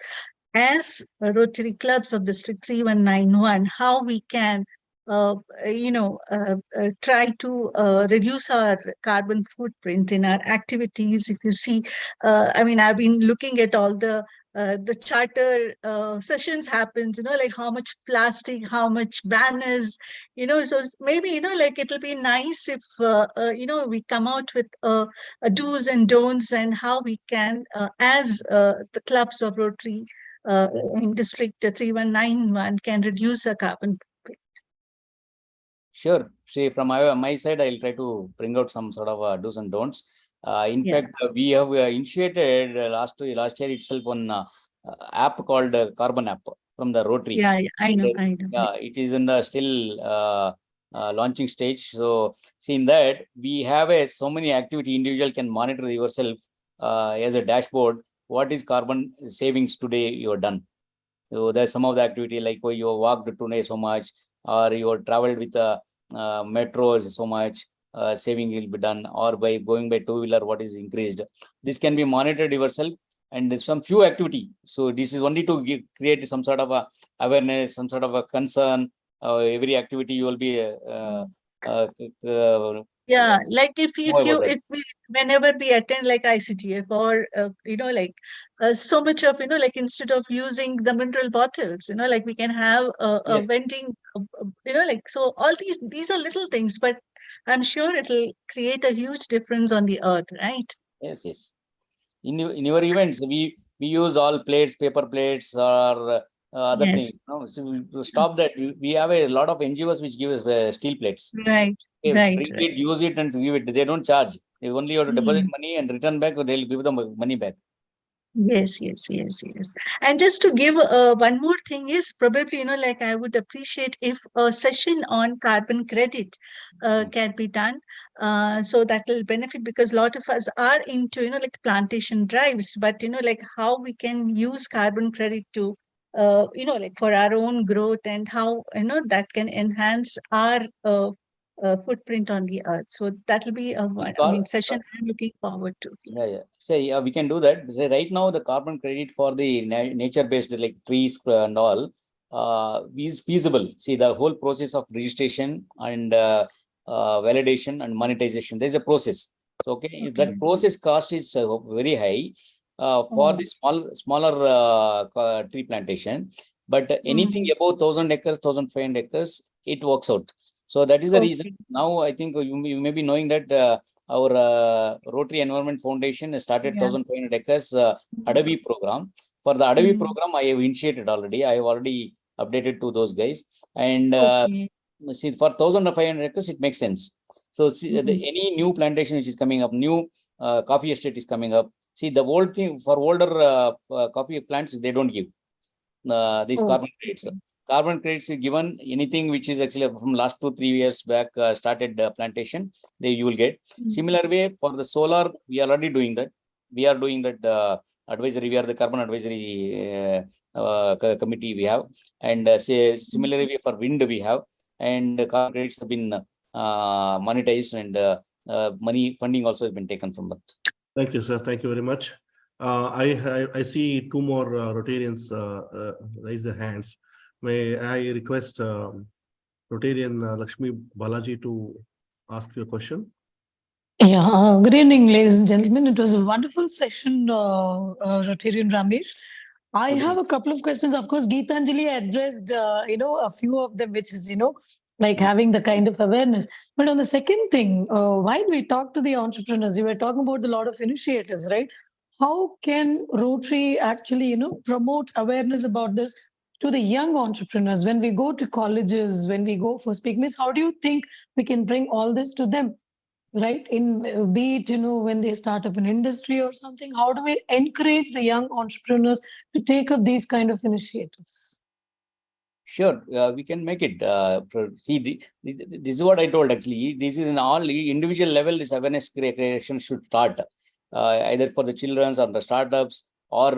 as Rotary clubs of District 3191, how we can try to reduce our carbon footprint in our activities. If you see, I've been looking at all the charter sessions happens, like how much plastic, how much banners, so maybe, it'll be nice if, we come out with a do's and don'ts and how we can, as the clubs of Rotary in District 3191 can reduce our carbon footprint.
Sure. See, from my side, I'll try to bring out some sort of do's and don'ts. In fact, we have initiated last year itself one app called Carbon App from the Rotary.
Yeah, I know.
Yeah, it is in the still launching stage. So, see, in that we have so many activity. Individual can monitor yourself as a dashboard. What is carbon savings today you have done? So there's some of the activity like you walked today so much, or you traveled with the metro so much. Saving will be done, or by going by two-wheeler, what is increased. This can be monitored yourself, and there's some few activity. So this is only to create some sort of a awareness, some sort of a concern. Every activity you will be
like if we whenever we attend like ICTF or, so much of, like instead of using the mineral bottles, like we can have a
Yes,
vending, so all these are little things, but I'm sure it'll create a huge difference on the earth, right?
yes, yes. In your events, we use all plates, paper plates, or other
Yes,
things. No, so to stop that, we have a lot of NGOs which give us steel plates.
right,
Okay,
right,
bring
right.
it, use it, and give it. They don't charge. They only have to deposit
Mm.
money and return back. They'll give the money back.
Yes, yes, yes, yes. And just to give one more thing is probably, like I would appreciate if a session on carbon credit can be done. So that will benefit because a lot of us are into, like plantation drives, but, like how we can use carbon credit to, like for our own growth and how, that can enhance our footprint on the earth. So that will be
We
I
call,
mean, session I'm looking forward to.
yeah, yeah. Say, we can do that. Say, right now, the carbon credit for the nature-based like trees and all is feasible. See, the whole process of registration and validation and monetization. There's a process. So, okay, if
Okay.
that process cost is very high for
Oh.
the smaller tree plantation, but anything
Mm.
above 1,000 acres, 1,500 acres, it works out. So that is the reason.
Okay.
Now, I think you may be knowing that. Our Rotary Environment Foundation has started
Yeah.
1,500 acres
Mhm.
Adavi program. For the Adavi
Mhm.
program, I have initiated already. I have already updated to those guys. And
Okay.
see, for 1,500 acres, it makes sense. So see,
Mhm.
any new plantation which is coming up, new coffee estate is coming up. See, the old thing for older coffee plants, they don't give these
Oh,
carbon credits.
okay.
Carbon credits is given anything which is actually from last 2-3 years back started plantation, you will get.
Mm.
Similar way for the solar, we are already doing that. We are doing that advisory. We are the carbon advisory committee we have, and say similarly for wind we have, and carbon credits have been monetized, and money funding also has been taken from that.
Thank you, sir. Thank you very much. I see two more Rotarians raise their hands. May I request Rotarian Lakshmi Balaji to ask you a question?
Yeah, good evening, ladies and gentlemen. It was a wonderful session, Rotarian Ramesh. I
Good
have
evening.
a couple of questions. Of course, Geetanjali addressed, a few of them, which is, like having the kind of awareness. But on the second thing, while we talk to the entrepreneurs, you were talking about a lot of initiatives, right? How can Rotary actually, promote awareness about this to the young entrepreneurs when we go to colleges, when we go for speak meets? How do you think we can bring all this to them? Right, in be it when they start up an industry or something, how do we encourage the young entrepreneurs to take up these kind of initiatives?
Sure, we can make it. See, this is what I told actually. This is in all individual level. This awareness creation should start either for the children or the startups, or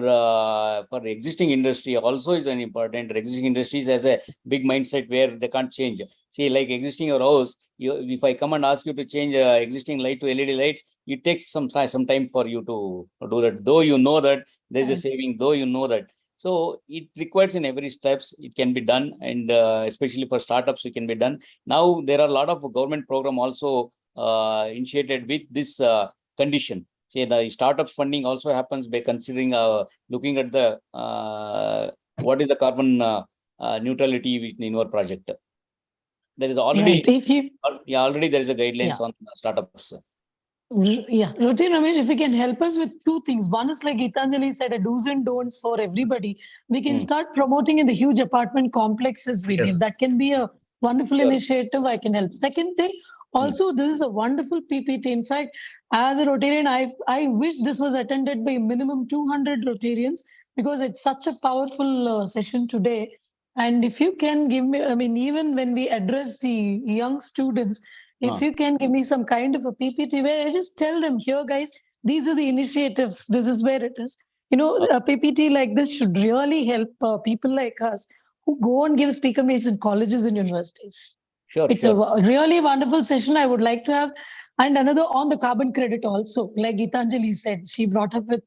for the existing industry also is an important. Existing industries has a big mindset where they can't change. See, like existing your house, if I come and ask you to change existing light to LED lights, it takes some time for you to do that. Though you know that there's a saving, though you know that. So it requires in every steps, it can be done, and especially for startups, it can be done. Now there are a lot of government program also initiated with this condition. Say the startups funding also happens by considering looking at the what is the carbon neutrality in your project. There is already
Right. If you,
already there is a guidelines
yeah.
on startups.
Yeah, Roti Ramesh, if you can help us with two things. One is like Gitanjali said, a do's and don'ts for everybody. We can start promoting in the huge apartment complexes we live.
Yes.
That can be a wonderful
Sure.
initiative. I can help. Second thing, also, this is a wonderful PPT. In fact, as a Rotarian, I wish this was attended by minimum 200 Rotarians because it's such a powerful session today. And if you can give me, I mean, even when we address the young students, if you can give me some kind of a PPT where I just tell them, here, guys, these are the initiatives. This is where it is. A PPT like this should really help people like us who go and give speaker meets in colleges and universities.
Sure,
It's a
sure.
really wonderful session I would like to have. And another on the carbon credit also, like Gitanjali said, she brought up with,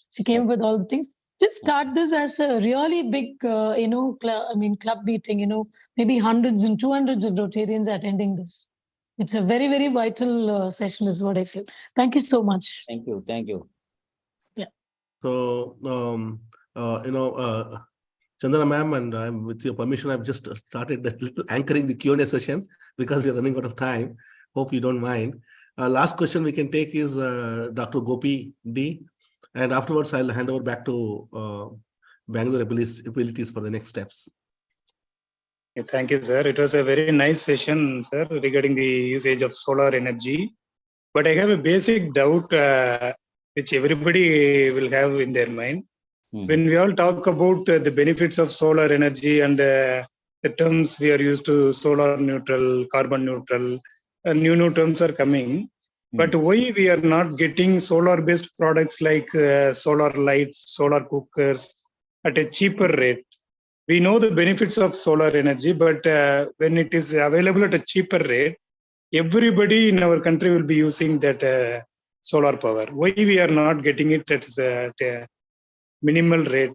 she came up with all the things. Just start this as a really big, club meeting, maybe hundreds and 200s of Rotarians attending this. It's a very, very vital session is what I feel. Thank you so much.
Thank you. Thank you.
So, Chandana ma'am, and I'm with your permission, I've just started that little anchoring the Q&A session because we're running out of time. Hope you don't mind. Last question we can take is Dr. Gopi D. And afterwards, I'll hand over back to Bangalore abilities for the next steps.
Thank you, sir. It was a very nice session, sir, regarding the usage of solar energy. But I have a basic doubt which everybody will have in their mind. When we all talk about the benefits of solar energy and the terms we are used to, solar neutral, carbon neutral, new terms are coming. But why we are not getting solar-based products like solar lights, solar cookers at a cheaper rate? We know the benefits of solar energy, but when it is available at a cheaper rate, everybody in our country will be using that solar power. Why we are not getting it at a minimal rate?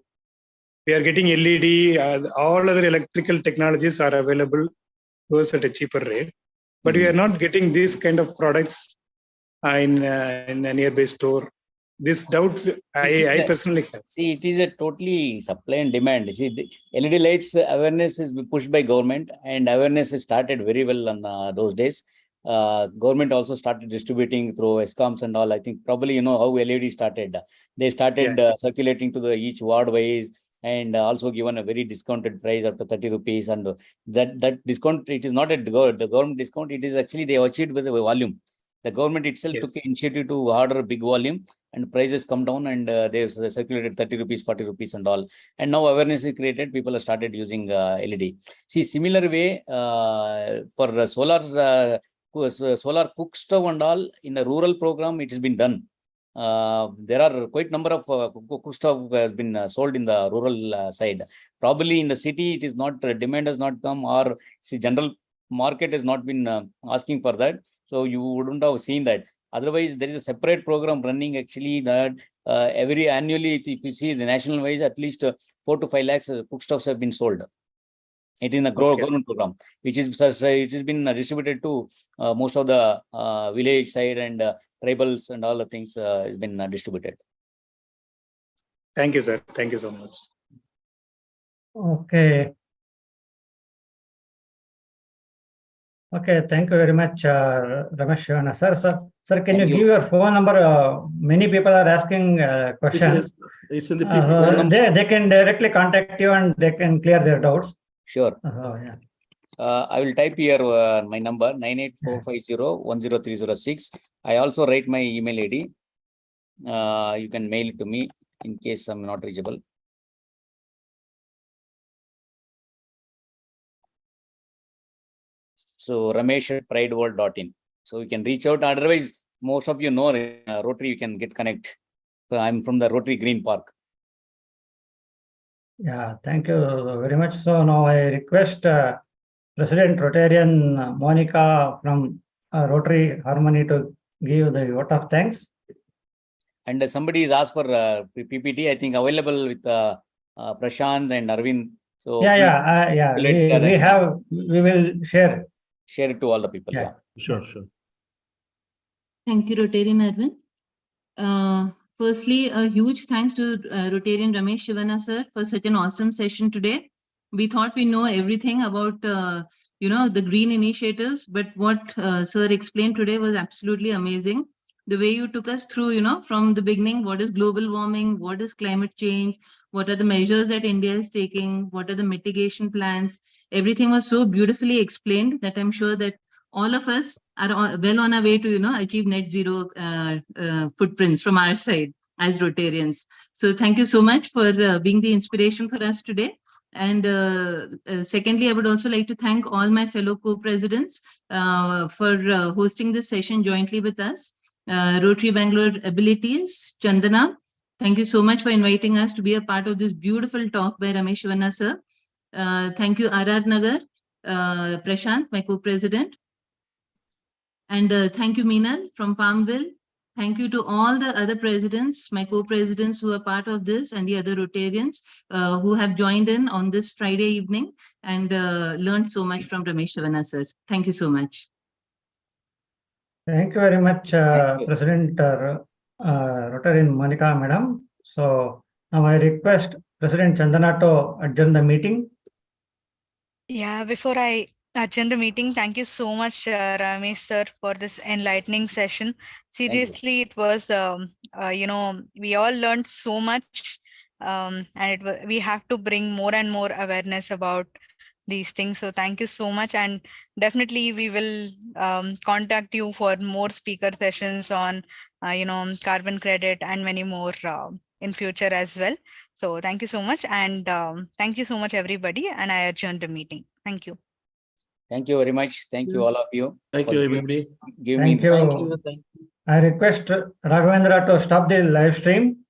We are getting LED, all other electrical technologies are available to us at a cheaper rate, but we are not getting these kind of products in a nearby store. This doubt I personally have.
See, it is a totally supply and demand. See, the LED lights awareness is pushed by government, and awareness is started very well on those days. Government also started distributing through ESCOMs and all. I think probably you know how LED started. They started circulating to the each ward wise, and also given a very discounted price up to 30 rupees. And that discount, it is not the government discount. It is actually they achieved with the volume. The government itself took the initiative to order big volume, and prices come down, and they circulated 30 rupees, 40 rupees and all. And now awareness is created, people have started using LED. See, similar way for solar cook stove and all, in the rural program, it has been done. There are quite number of cook stove has been sold in the rural side. Probably in the city, it is not, demand has not come, or see, general market has not been asking for that. So you wouldn't have seen that. Otherwise, there is a separate program running actually that every annually, if you see the national wise, at least 4 to 5 lakhs cook stoves have been sold. It is in the government program, which is it has been distributed to most of the village side and tribals and all the things has been distributed.
Thank you, sir. Thank you so much.
Okay. Okay, thank you very much, Ramesh, Shivanna. Sir, can you give your phone number? Many people are asking questions.
It's in the phone
number. They can directly contact you and they can clear their doubts.
Sure.
Yeah.
I will type here my number 98450103006. I also write my email ID. You can mail it to me in case I'm not reachable. So Ramesh@prideworld.in. So you can reach out. Otherwise, most of you know Rotary, you can get connect. So I'm from the Rotary Green Park.
Yeah, thank you very much. So now I request President Rotarian Monica from Rotary Harmony to give the vote of thanks.
And somebody is asked for PPT, I think available with Prashant and Arvind. So
we will share
it to all the people.
Yeah.
Sure.
Thank you, Rotarian Arvind. Firstly, a huge thanks to Rotarian Ramesh Shivanna sir for such an awesome session today. We thought we know everything about the green initiatives, but what sir explained today was absolutely amazing. The way you took us through, from the beginning, what is global warming, what is climate change, what are the measures that India is taking, what are the mitigation plans. Everything was so beautifully explained that I'm sure that all of us are well on our way to, achieve net zero footprints from our side as Rotarians. So thank you so much for being the inspiration for us today. And secondly, I would also like to thank all my fellow co-presidents for hosting this session jointly with us. Rotary Bangalore Abilities, Chandana, thank you so much for inviting us to be a part of this beautiful talk by Ramesh Shivanna sir. Thank you, RR Nagar, Prashant, my co-president. And thank you, Meenal from Palmville. Thank you to all the other presidents, my co-presidents who are part of this, and the other Rotarians who have joined in on this Friday evening and learned so much from Ramesh Shivanna sir. Thank you so much.
Thank you very much,
Thank you.
President Rotary Monica, Madam. So now I request President Chandana to adjourn the meeting.
Yeah, before I adjourn the meeting, thank you so much, Ramesh sir, for this enlightening session. Seriously, it was, we all learned so much, and we have to bring more and more awareness about these things. So thank you so much, and definitely we will contact you for more speaker sessions on, carbon credit and many more in future as well. So thank you so much, and thank you so much, everybody. And I adjourn the meeting. Thank you.
Thank you very much. Thank you, all of you.
Thank
for
you, everybody.
giving me
Thank you. I request Raghavendra to stop the live stream.